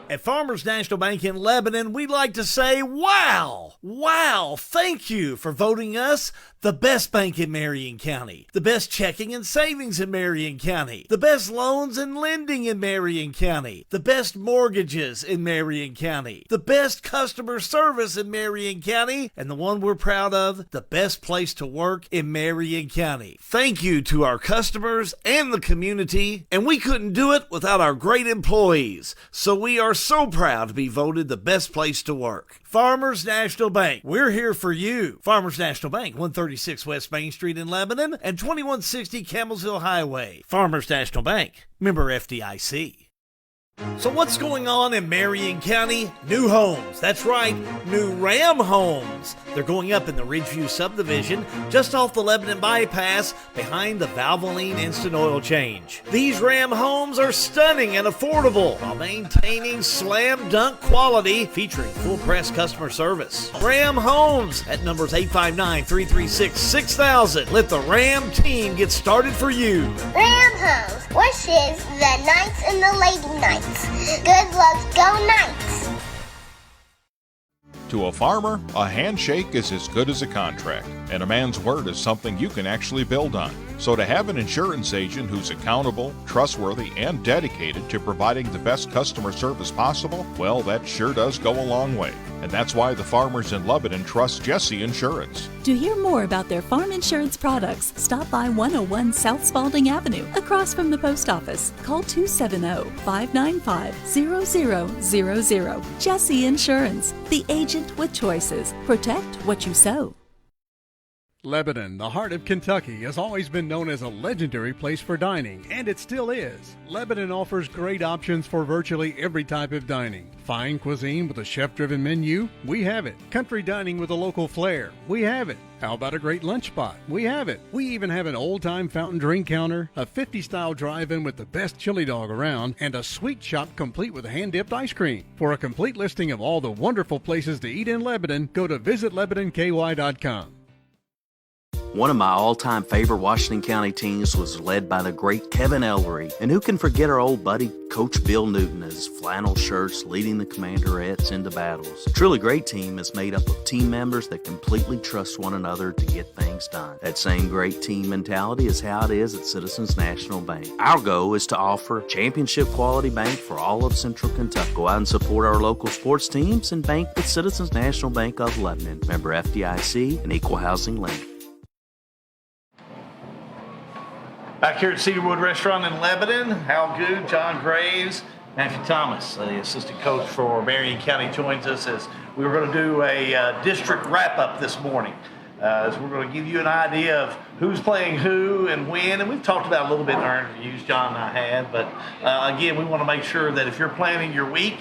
At Farmers National Bank in Lebanon, we'd like to say, wow! Wow! Thank you for voting us the best bank in Marion County, the best checking and savings in Marion County, the best loans and lending in Marion County, the best mortgages in Marion County, the best customer service in Marion County, and the one we're proud of, the best place to work in Marion County. Thank you to our customers and the community, and we couldn't do it without our great employees. So we are so proud to be voted the best place to work. Farmers National Bank, we're here for you. Farmers National Bank, 136 West Main Street in Lebanon and 2160 Campbellsville Highway. Farmers National Bank, member FDIC. So what's going on in Marion County? New homes. That's right, new Ram homes. They're going up in the Ridgeview subdivision, just off the Lebanon bypass, behind the Valvoline Instant Oil Change. These Ram homes are stunning and affordable while maintaining slam dunk quality, featuring full press customer service. Ram Homes at numbers 859-336-6000. Let the Ram team get started for you. Ram Homes wishes the Knights and the Lady Knights good luck, go Knights! To a farmer, a handshake is as good as a contract, and a man's word is something you can actually build on. So to have an insurance agent who's accountable, trustworthy, and dedicated to providing the best customer service possible, well, that sure does go a long way. And that's why the farmers in Lebanon trust Jesse Insurance. To hear more about their farm insurance products, stop by 101 South Spalding Avenue, across from the post office. Call 270-595-0000. Jesse Insurance, the agent with choices. Protect what you sow. Lebanon, the heart of Kentucky, has always been known as a legendary place for dining, and it still is. Lebanon offers great options for virtually every type of dining. Fine cuisine with a chef-driven menu? We have it. Country dining with a local flair? We have it. How about a great lunch spot? We have it. We even have an old-time fountain drink counter, a 50-style drive-in with the best chili dog around, and a sweet shop complete with hand-dipped ice cream. For a complete listing of all the wonderful places to eat in Lebanon, go to visitlebanonky.com. One of my all-time favorite Washington County teams was led by the great Kevin Ellery. And who can forget our old buddy, Coach Bill Newton, and his flannel shirts leading the Commanderettes into battles. A truly great team is made up of team members that completely trust one another to get things done. That same great team mentality is how it is at Citizens National Bank. Our goal is to offer championship quality bank for all of Central Kentucky. Go out and support our local sports teams and bank with Citizens National Bank of Lebanon. Member FDIC and Equal Housing Lender. Back here at Cedarwood Restaurant in Lebanon, Hal Good, John Graves, Matthew Thomas, the assistant coach for Marion County, joins us as we were going to do a district wrap-up this morning. As we're going to give you an idea of who's playing who and when, and we've talked about it a little bit in our interviews, John and I had, but again, we want to make sure that if you're planning your week,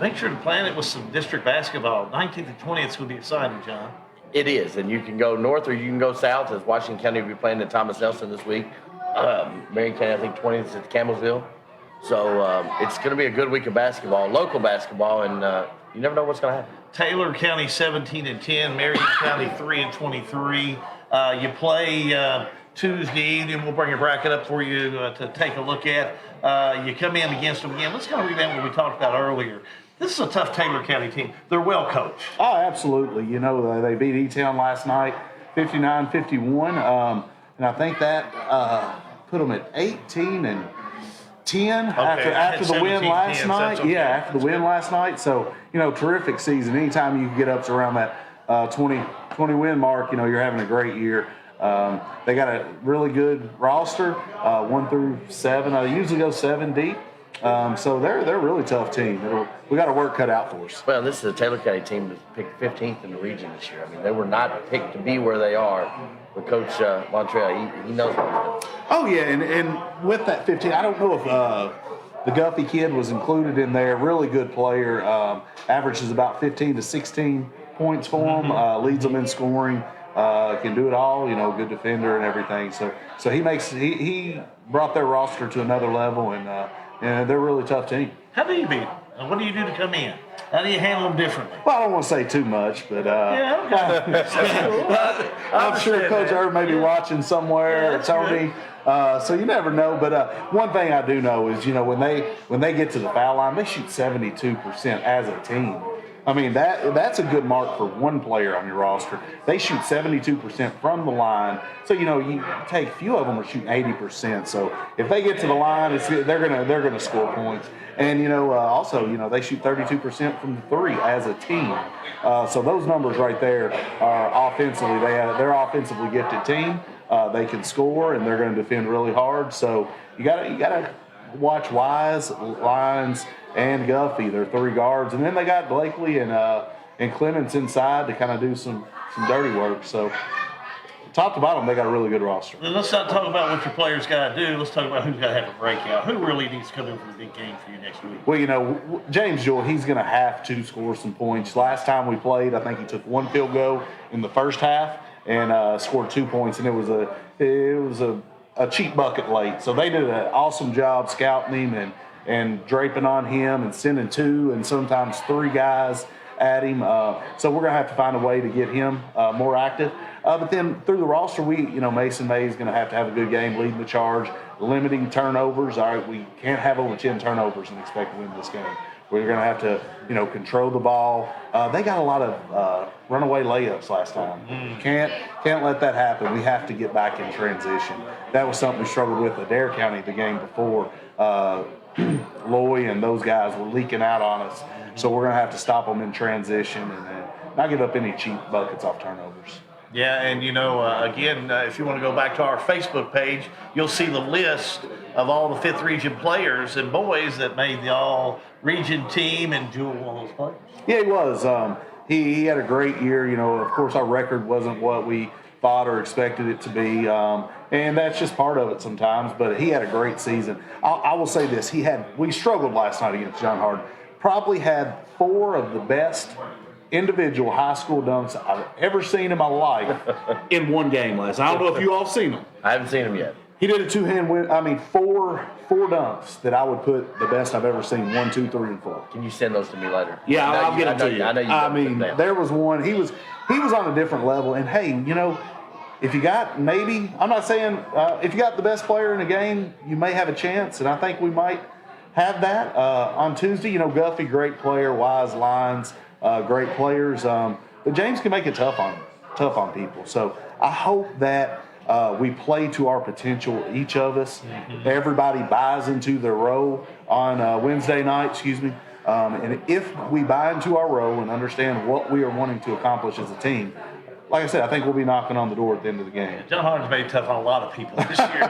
make sure to plan it with some district basketball. 19th and 20th is going to be exciting, John. It is, and you can go north or you can go south, as Washington County will be playing at Thomas Nelson this week. Marion County, I think, 20th at Campbellsville. So it's going to be a good week of basketball, local basketball, and you never know what's going to happen. Taylor County 17 and 10, Marion County 3 and 23. You play Tuesday evening. We'll bring a bracket up for you to take a look at. You come in against them again. Let's kind of revamp what we talked about earlier. This is a tough Taylor County team. They're well coached. Oh, absolutely. You know, they beat E-Town last night, 59-51. And I think that put them at 18 and 10 after the win last night. Okay. Yeah, after the win last night. So, you know, terrific season. Anytime you can get up to around that 20 win mark, you know, you're having a great year. They got a really good roster, 1 through 7. They usually go 7 deep. So they're a really tough team. We got our work cut out for us. Well, this is a Taylor County team that picked 15th in the region this year. I mean, they were not picked to be where they are. But Coach Montreal, he knows what he's doing. Oh, yeah, and with that 15, I don't know if the Guffey kid was included in there. Really good player. Averages about 15 to 16 points for him. Leads them in scoring. Can do it all. You know, good defender and everything. So he brought their roster to another level, and they're a really tough team. How do you beat? And what do you do to come in? How do you handle them differently? Well, I don't want to say too much, but I'm sure Coach Irv may be watching somewhere, or Tony. So you never know. But one thing I do know is, when they get to the foul line, they shoot 72% as a team. I mean, that's a good mark for one player on your roster. They shoot 72% from the line. So, you take a few of them are shooting 80%. So if they get to the line, they're gonna score points. And, also, they shoot 32% from the three as a team. So those numbers right there are offensively, they're offensively gifted team. They can score, and they're going to defend really hard. So you gotta watch Wise, Lyons, and Guffey. They're three guards, and then they got Blakely and Clements inside to kind of do some dirty work. So top to bottom, they got a really good roster. Let's not talk about what your players got to do. Let's talk about who's got to have a breakout. Who really needs to come in for the big game for you next week? Well, James Jewell, he's going to have to score some points. Last time we played, I think he took one field goal in the first half and scored 2 points, and it was a cheap bucket late. So they did an awesome job scouting him and draping on him and sending two and sometimes three guys at him. So we're going to have to find a way to get him more active. But then through the roster, Mason May is going to have a good game, leading the charge, limiting turnovers. All right, we can't have over 10 turnovers and expect to win this game. We're going to have to, control the ball. They got a lot of runaway layups last time. Can't let that happen. We have to get back in transition. That was something we struggled with at Adair County the game before. Loy and those guys were leaking out on us. So we're going to have to stop them in transition and not give up any cheap buckets off turnovers. Yeah, and again, if you want to go back to our Facebook page, you'll see the list of all the 5th Region players and boys that made the all-region team, and Jewell one of those players. Yeah, he was. He had a great year. Of course, our record wasn't what we thought or expected it to be, and that's just part of it sometimes, but he had a great season. I will say this. We struggled last night against John Hardin. Probably had 4 of the best individual high school dunks I've ever seen in my life in one game last night. I don't know if you all seen them. I haven't seen them yet. He did a two-hand win. I mean, four dunks that I would put the best I've ever seen. 1, 2, 3, and 4. Can you send those to me later? Yeah, I'll get them to you. I mean, there was one. He was on a different level. And hey, if you got I'm not saying if you got the best player in the game, you may have a chance, and I think we might have that on Tuesday. Guffey, great player. Wise, Lyons, great players. But James can make it tough on people. So I hope that we play to our potential, each of us. Mm-hmm. Everybody buys into their role on Wednesday night, and if we buy into our role and understand what we are wanting to accomplish as a team, like I said, I think we'll be knocking on the door at the end of the game. John Hardin's made it tough on a lot of people this year.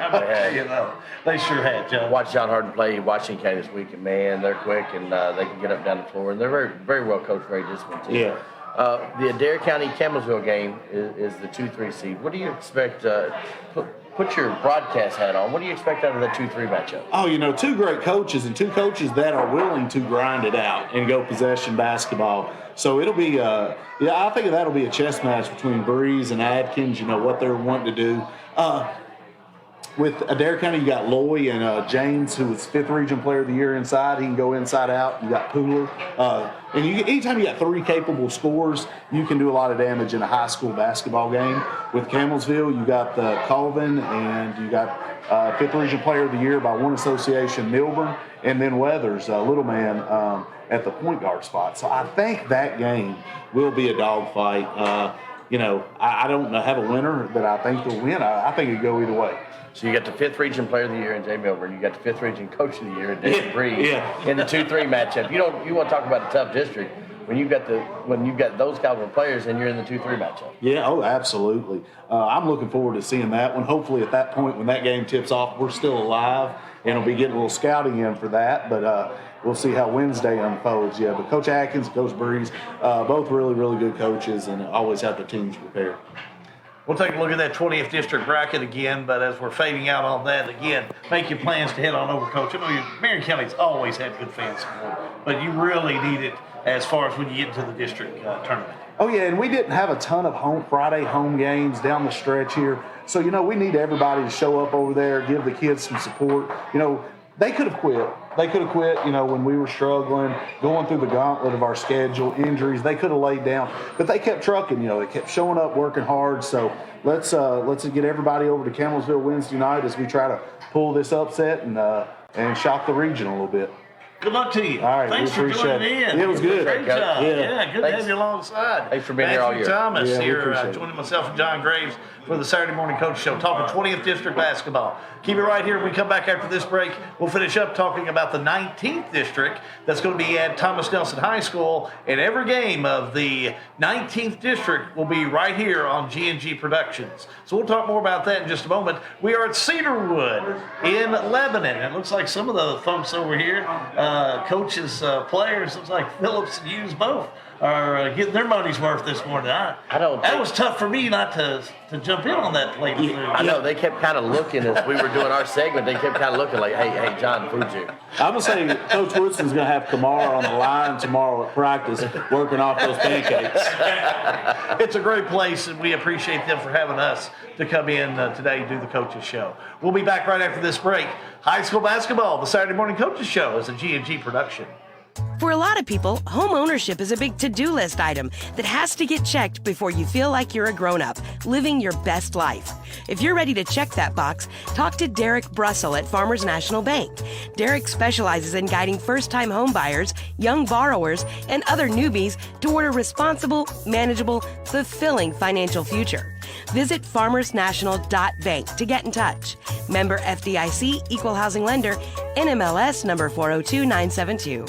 They sure had, John. Watch John Hardin play Washington County this week, and man, they're quick and they can get up and down the floor, and they're very, very well coached, very disciplined team. Yeah. The Adair County Campbellsville game is the 2-3 seed. What do you expect? Put your broadcast hat on. What do you expect out of that 2-3 matchup? Oh, 2 great coaches and 2 coaches that are willing to grind it out and go possession basketball. So it'll be, I think that'll be a chess match between Breeze and Adkins. What they're wanting to do. With Adair County, you got Loy and James, who was 5th Region Player of the Year inside. He can go inside out. You got Pooler. And anytime you got 3 capable scorers, you can do a lot of damage in a high school basketball game. With Campbellsville, you got Colvin, and you got 5th Region Player of the Year by one association, Milburn, and then Weathers, little man, at the point guard spot. So I think that game will be a dogfight. I don't have a winner that I think will win. I think it could go either way. So you got the 5th Region Player of the Year in Jay Milburn. You got the 5th Region Coach of the Year in David Breeze in the 2-3 matchup. You want to talk about a tough district when you've got those caliber players and you're in the 2-3 matchup. Yeah, absolutely. I'm looking forward to seeing that one. Hopefully at that point when that game tips off, we're still alive and we'll be getting a little scouting in for that. But we'll see how Wednesday unfolds. Yeah, but Coach Atkins, Coach Breeze, both really, really good coaches and always have their teams prepared. We'll take a look at that 20th District bracket again, but as we're fading out on that, again, make your plans to head on over, Coach. I know Marion County's always had good fan support, but you really need it as far as when you get into the district tournament. Oh, yeah, and we didn't have a ton of Friday home games down the stretch here. So, we need everybody to show up over there, give the kids some support. They could have quit. They could have quit, when we were struggling, going through the gauntlet of our schedule, injuries. They could have laid down, but they kept trucking. They kept showing up, working hard. So let's get everybody over to Campbellsville Wednesday night as we try to pull this upset and shock the region a little bit. Good luck to you. All right, Thanks for joining in. It was good. Great job. Yeah, good to have you alongside. Thanks for being here all year. Matthew Thomas Yeah, we here, appreciate it. joining myself and John Graves for the Saturday Morning Coach Show, talking 20th District basketball. Keep it right here. When we come back after this break, we'll finish up talking about the 19th District that's going to be at Thomas Nelson High School, and every game of the 19th District will be right here on G&G Productions. So we'll talk more about that in just a moment. We are at Cedarwood in Lebanon. It looks like some of the folks over here, coaches, players, looks like Phillips and Hughes both are getting their money's worth this morning. That was tough for me not to jump in on that plate of food. I know, they kept kind of looking as we were doing our segment. They kept kind of looking like, hey, John, food's here. I'm going to say Coach Woodson's going to have Kamara on the line tomorrow at practice working off those pancakes. It's a great place, and we appreciate them for having us to come in today and do the Coaches Show. We'll be back right after this break. High school basketball, the Saturday Morning Coaches Show, is a G&G production. For a lot of people, home ownership is a big to-do list item that has to get checked before you feel like you're a grown-up, living your best life. If you're ready to check that box, talk to Derek Brussel at Farmers National Bank. Derek specializes in guiding first-time home buyers, young borrowers, and other newbies toward a responsible, manageable, fulfilling financial future. Visit farmersnational.bank to get in touch. Member FDIC, Equal Housing Lender, NMLS number 402972.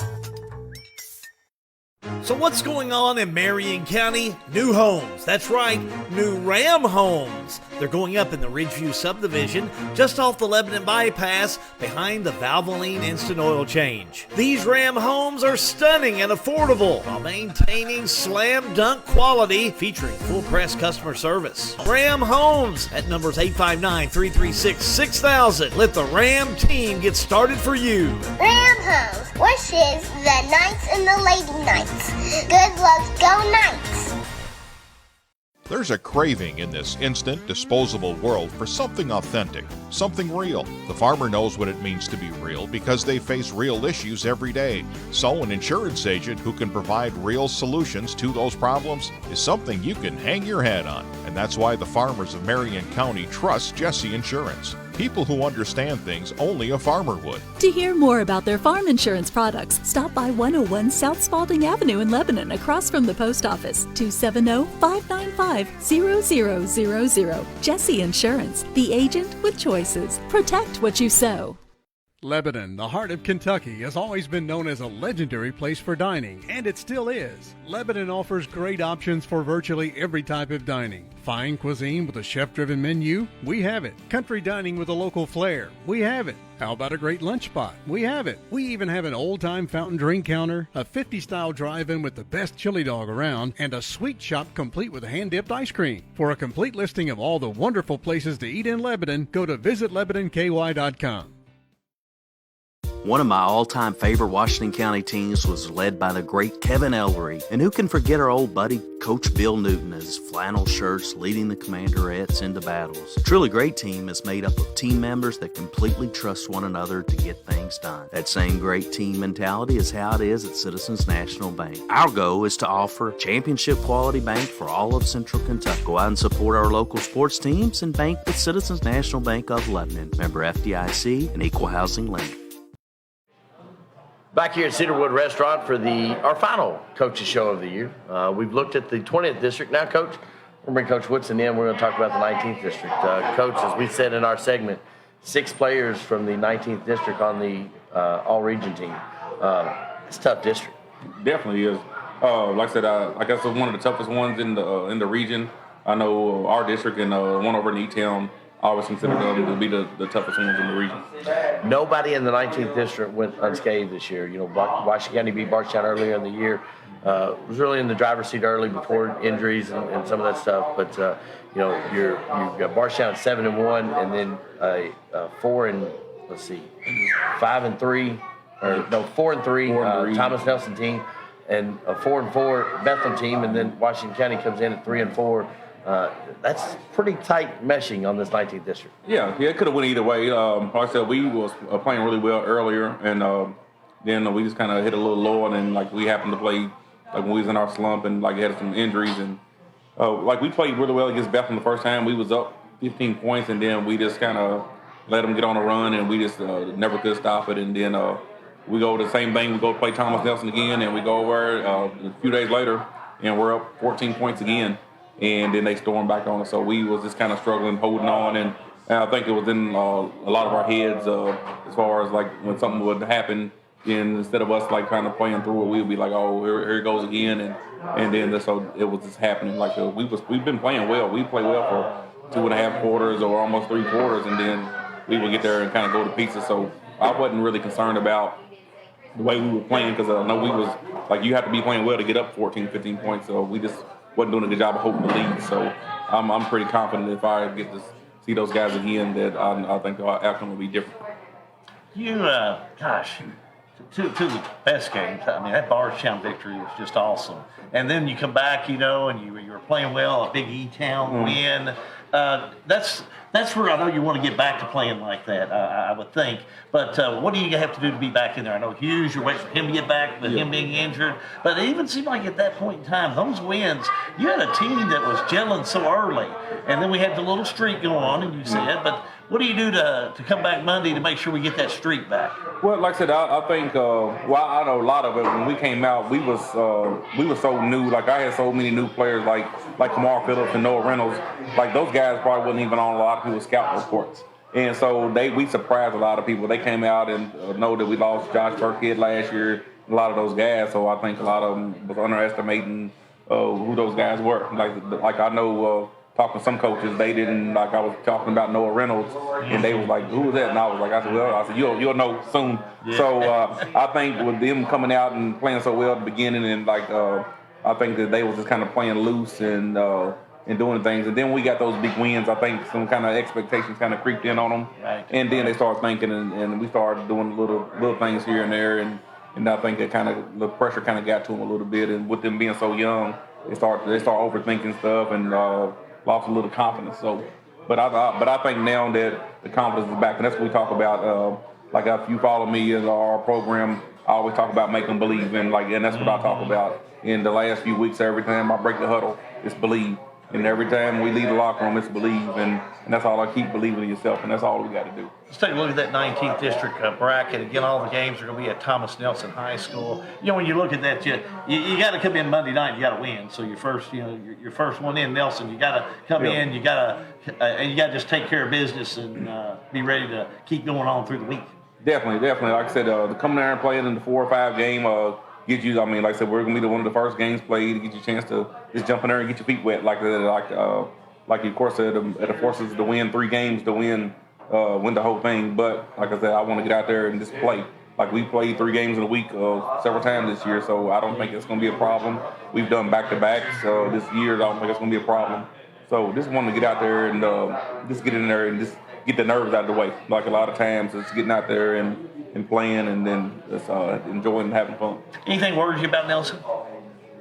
So what's going on in Marion County? New homes. That's right, new Ram homes. They're going up in the Ridgeview subdivision, just off the Lebanon bypass, behind the Valvoline Instant Oil Change. These Ram homes are stunning and affordable while maintaining slam dunk quality, featuring full press customer service. Ram Homes at numbers 859-336-6000. Let the Ram team get started for you. Ram Homes wishes the Knights and the Lady Knights good luck, go Knights! There's a craving in this instant, disposable world for something authentic, something real. The farmer knows what it means to be real because they face real issues every day. So an insurance agent who can provide real solutions to those problems is something you can hang your hat on. And that's why the farmers of Marion County trust Jesse Insurance. People who understand things only a farmer would. To hear more about their farm insurance products, stop by 101 South Spalding Avenue in Lebanon, across from the post office, 270-595-0000. Jesse Insurance, the agent with choices. Protect what you sow. Lebanon, the heart of Kentucky, has always been known as a legendary place for dining, and it still is. Lebanon offers great options for virtually every type of dining. Fine cuisine with a chef-driven menu? We have it. Country dining with a local flair? We have it. How about a great lunch spot? We have it. We even have an old-time fountain drink counter, a 50-style drive-in with the best chili dog around, and a sweet shop complete with hand-dipped ice cream. For a complete listing of all the wonderful places to eat in Lebanon, go to visitlebanonky.com. One of my all-time favorite Washington County teams was led by the great Kevin Ellery. And who can forget our old buddy, Coach Bill Newton, and his flannel shirts leading the Commanderettes into battles. A truly great team is made up of team members that completely trust one another to get things done. That same great team mentality is how it is at Citizens National Bank. Our goal is to offer championship quality bank for all of Central Kentucky. Go out and support our local sports teams and bank with Citizens National Bank of Lebanon. Member FDIC and Equal Housing Lender. Back here at Cedarwood Restaurant for our final Coaches Show of the year. We've looked at the 20th District. Now, Coach, we'll bring Coach Woodson in. We're going to talk about the 19th District. Coach, as we said in our segment, 6 players from the 19th District on the all-region team. It's a tough district. Definitely is. Like I said, I guess it's one of the toughest ones in the region. I know our district and one over in E-Town, I always consider them to be the toughest ones in the region. Nobody in the 19th District went unscathed this year. You know, Washington County beat Bardstown earlier in the year. Was really in the driver's seat early before injuries and some of that stuff. But, you know, you've got Bardstown at 7-1 and then 4-3, Thomas Nelson team, and a 4-4 Bethlehem team, and then Washington County comes in at 3-4 That's pretty tight meshing on this 19th district. Yeah, it could have went either way. Like I said, we was playing really well earlier, and then we just kind of hit a little lower, and like we happened to play like when we was in our slump and like had some injuries, and like we played really well against Bethlehem the first time. We was up 15 points, and then we just kind of let them get on a run, and we just never could stop it. And then we go the same thing. We go play Thomas Nelson again, and we go over a few days later, and we're up 14 points again. And then they stormed back on us. So we was just kind of struggling, holding on, and I think it was in a lot of our heads as far as like when something would happen, and instead of us like kind of playing through it, we'd be like, oh, here it goes again, and then so it was just happening. Like we've been playing well. We play well for 2.5 quarters or almost 3 quarters, and then we would get there and kind of go to pieces. So I wasn't really concerned about the way we were playing, because I know we was like, you have to be playing well to get up 14, 15 points. So we just wasn't doing a good job of holding the lead. So I'm pretty confident if I get to see those guys again that I think the outcome will be different. You, gosh, two of the best games. I mean, that Bardstown victory was just awesome. And then you come back, and you were playing well, a big E-Town win. That's where I know you want to get back to playing like that, I would think. But what do you have to do to be back in there? I know Hughes, you're waiting for him to get back, but him being injured. But it even seemed like at that point in time, those wins, you had a team that was gelling so early. And then we had the little streak going on, and you said, but what do you do to come back Monday to make sure we get that streak back? Well, like I said, I think, I know a lot of it. When we came out, we was so new. Like, I had so many new players, like Kamar Phillips and Noah Reynolds. Like, those guys probably wasn't even on a lot of people's scout reports. And so we surprised a lot of people. They came out and know that we lost Josh Burkhead last year, a lot of those guys. So I think a lot of them was underestimating who those guys were. Like I know talking to some coaches, they didn't, like I was talking about Noah Reynolds, and they was like, who was that? And I was like, I said, you'll know soon. Yeah. So I think with them coming out and playing so well at the beginning, and like I think that they was just kind of playing loose and doing things. And then we got those big wins. I think some kind of expectations kind of creeped in on them. Right. And then they started thinking, and we started doing little things here and there. And I think the pressure kind of got to them a little bit. And with them being so young, they start overthinking stuff and lost a little confidence. So, but I think now that the confidence is back, and that's what we talk about. Like if you follow me in our program, I always talk about make them believe, and that's what I talk about. In the last few weeks, every time I break the huddle, it's believe. And every time we leave the locker room, it's believe. And that's all I keep believing in yourself, and that's all we got to do. Let's take a look at that 19th district bracket. Again, all the games are going to be at Thomas Nelson High School. When you look at that, you got to come in Monday night. You got to win. So your first one in Nelson, you got to come in. You got to just take care of business and be ready to keep going on through the week. Definitely. Like I said, to come there and play in the 4 or 5 game. Get you. I mean, like I said, we're gonna be one of the first games played to get you a chance to just jump in there and get your feet wet, like of course it forces us to win 3 games to win the whole thing. But like I said, I want to get out there and just play. Like we played 3 games in a week several times this year, so I don't think it's gonna be a problem. We've done back-to-backs this year. I don't think it's gonna be a problem. So just want to get out there and just get in there and just get the nerves out of the way. Like a lot of times, it's getting out there and playing, and then just enjoying and having fun. Anything worries you about Nelson?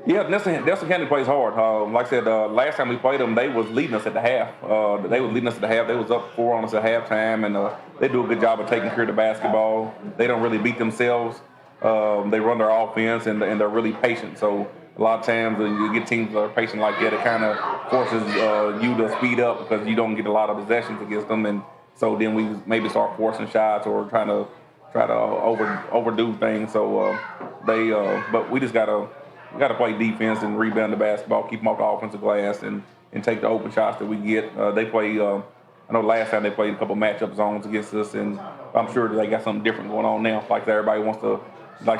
Yeah, Nelson County plays hard. Like I said, last time we played them, they was leading us at the half. They was up 4 on us at halftime, and they do a good job of taking care of the basketball. They don't really beat themselves. They run their offense, and they're really patient. So a lot of times when you get teams that are patient like that, it kind of forces you to speed up because you don't get a lot of possessions against them. And so then we maybe start forcing shots or try to overdo things. So but we just gotta play defense and rebound the basketball, keep them off the offensive glass, and take the open shots that we get. They play. I know last time they played a couple matchup zones against us, and I'm sure that they got something different going on now. Like everybody wants to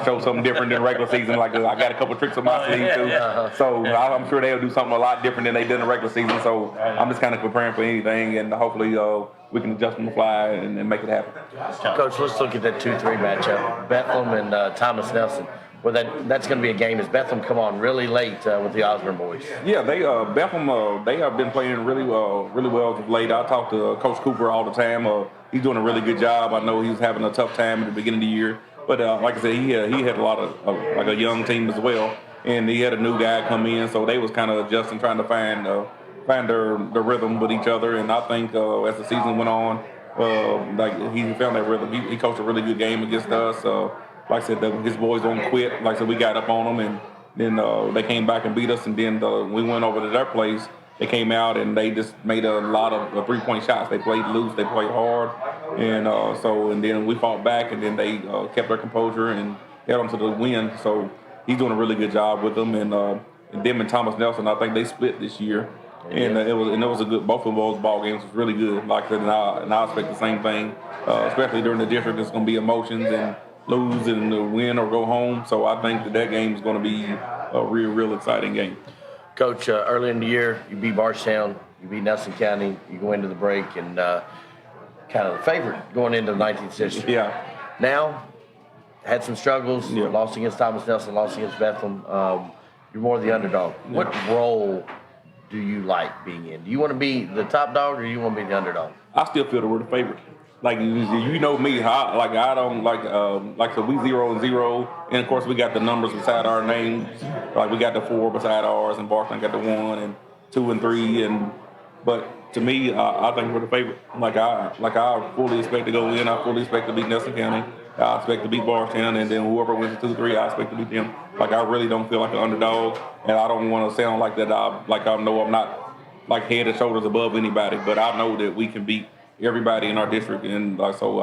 show something different than regular season. Like I got a couple tricks up my sleeve too. So I'm sure they'll do something a lot different than they did in the regular season. So I'm just kind of preparing for anything, and hopefully we can adjust on the fly and make it happen. Coach, let's look at that 2-3 matchup. Bethlehem and Thomas Nelson. Well, that's going to be a game as Bethlehem come on really late with the Osborne boys. Yeah, Bethlehem they have been playing really well as of late. I talk to Coach Cooper all the time. He's doing a really good job. I know he was having a tough time at the beginning of the year, but like I said, he had a lot of like a young team as well, and he had a new guy come in, so they was kind of adjusting, trying to find find their rhythm with each other. And I think as the season went on, like he found that rhythm. He coached a really good game against us. Like I said, his boys don't quit. Like I said, we got up on them, and then they came back and beat us. And then we went over to their place. They came out and they just made a lot of 3-point shots. They played loose. They played hard. And and then we fought back, and then they kept their composure and held them to the win. So he's doing a really good job with them. And them and Thomas Nelson, I think they split this year. And it was a good. Both of those ball games was really good. Like I said, and I expect the same thing, especially during the district. There's going to be emotions and lose and win or go home. So I think that game is going to be a real exciting game. Coach, early in the year, you beat Bardstown, you beat Nelson County, you go into the break and kind of the favorite going into the 19th district. Yeah. Now, had some struggles, lost against Thomas Nelson, lost against Bethlehem. You're more the underdog. Yeah. What role do you like being in? Do you want to be the top dog or do you want to be the underdog? I still feel that we're the favorite. Like, you know me, I don't like so we 0-0, and of course we got the numbers beside our names. Like we got the 4 beside ours, and Bardstown got the 1 and 2 and 3, but to me, I think we're the favorite. Like I fully expect to go in. I fully expect to beat Nelson County. I expect to beat Bardstown, and then whoever wins the 2-3, I expect to beat them. Like I really don't feel like an underdog, and I don't want to sound like that. I know I'm not like head and shoulders above anybody, but I know that we can beat everybody in our district, and so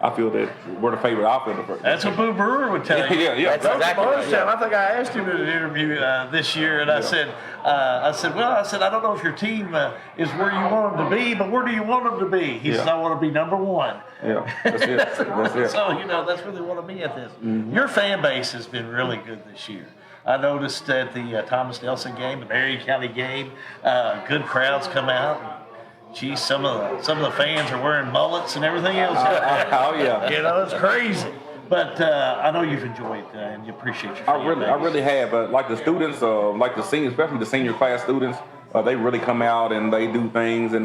I feel that we're the favorite. I feel the favorite. That's what Boo Brewer would tell you. Yeah. That's exactly right. I think I asked him in an interview this year, and I said, I don't know if your team is where you want them to be, but where do you want them to be? He says, I want to be number 1. Yeah, that's it. That's it. So that's where they want to be at this. Mm-hmm. Your fan base has been really good this year. I noticed at the Thomas Nelson game, the Marion County game, good crowds come out. Geez, some of the fans are wearing mullets and everything else. Oh yeah, it's crazy. But I know you've enjoyed and you appreciate your. I really have. But like the students, like the seniors, especially the senior class students, they really come out and they do things, and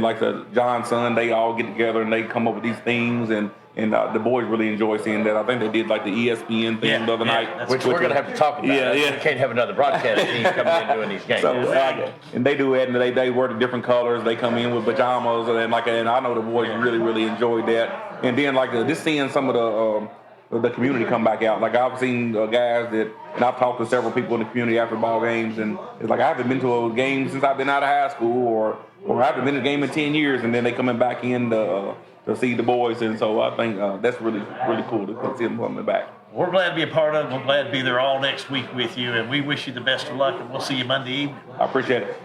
like the John's son, they all get together and they come up with these things, and the boys really enjoy seeing that. I think they did like the ESPN thing the other night, which we're going to have to talk about. Yeah. We can't have another broadcast team coming in doing these games. And they do it, and they wear the different colors. They come in with pajamas, and I know the boys really enjoyed that. And then just seeing some of the community come back out. Like I've seen guys and I've talked to several people in the community after ball games, and it's like I haven't been to a game since I've been out of high school, or I haven't been to a game in 10 years, and then they coming back in to see the boys, and so I think that's really cool to see them coming back. We're glad to be a part of it. We're glad to be there all next week with you, and we wish you the best of luck, and we'll see you Monday evening. I appreciate it.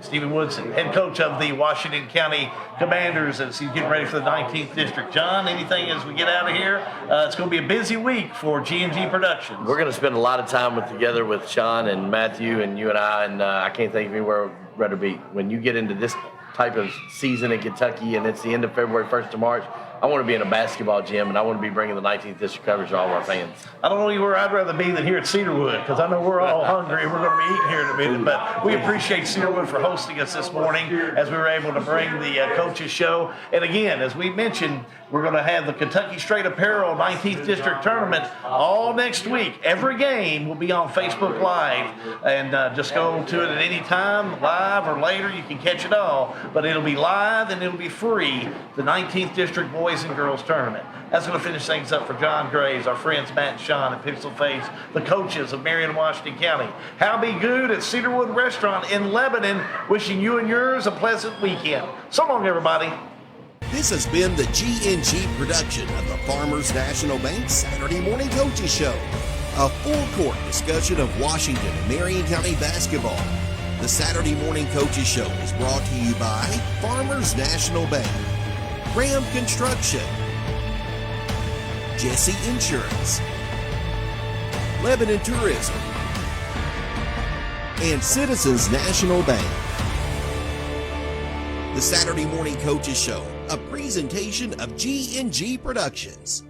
Stephen Woodson, head coach of the Washington County Commanders, as he's getting ready for the 19th District. John, anything as we get out of here? It's going to be a busy week for G&G Productions. We're going to spend a lot of time together with Sean and Matthew and you and I can't think of anywhere I'd rather be. When you get into this type of season in Kentucky, and it's the end of February, 1st of March, I want to be in a basketball gym, and I want to be bringing the 19th District coverage to all of our fans. I don't know where I'd rather be than here at Cedarwood, because I know we're all hungry and we're going to be eating here in a minute. But we appreciate Cedarwood for hosting us this morning as we were able to bring the coaches show. And again, as we mentioned, we're going to have the Kentucky Straight Apparel 19th District Tournament all next week. Every game will be on Facebook Live, and just go to it at any time, live or later. You can catch it all, but it'll be live and it'll be free. The 19th District Boys and Girls Tournament. That's going to finish things up for John Graves, our friends Matt and Sean at Pixel Face, the coaches of Marion and Washington County. How be good at Cedarwood Restaurant in Lebanon. Wishing you and yours a pleasant weekend. So long, everybody. This has been the G&G production of the Farmers National Bank Saturday Morning Coaches Show. A full-court discussion of Washington and Marion County basketball. The Saturday Morning Coaches Show is brought to you by Farmers National Bank, Graham Construction, Jesse Insurance, Lebanon Tourism, and Citizens National Bank. The Saturday Morning Coaches Show, a presentation of G&G Productions.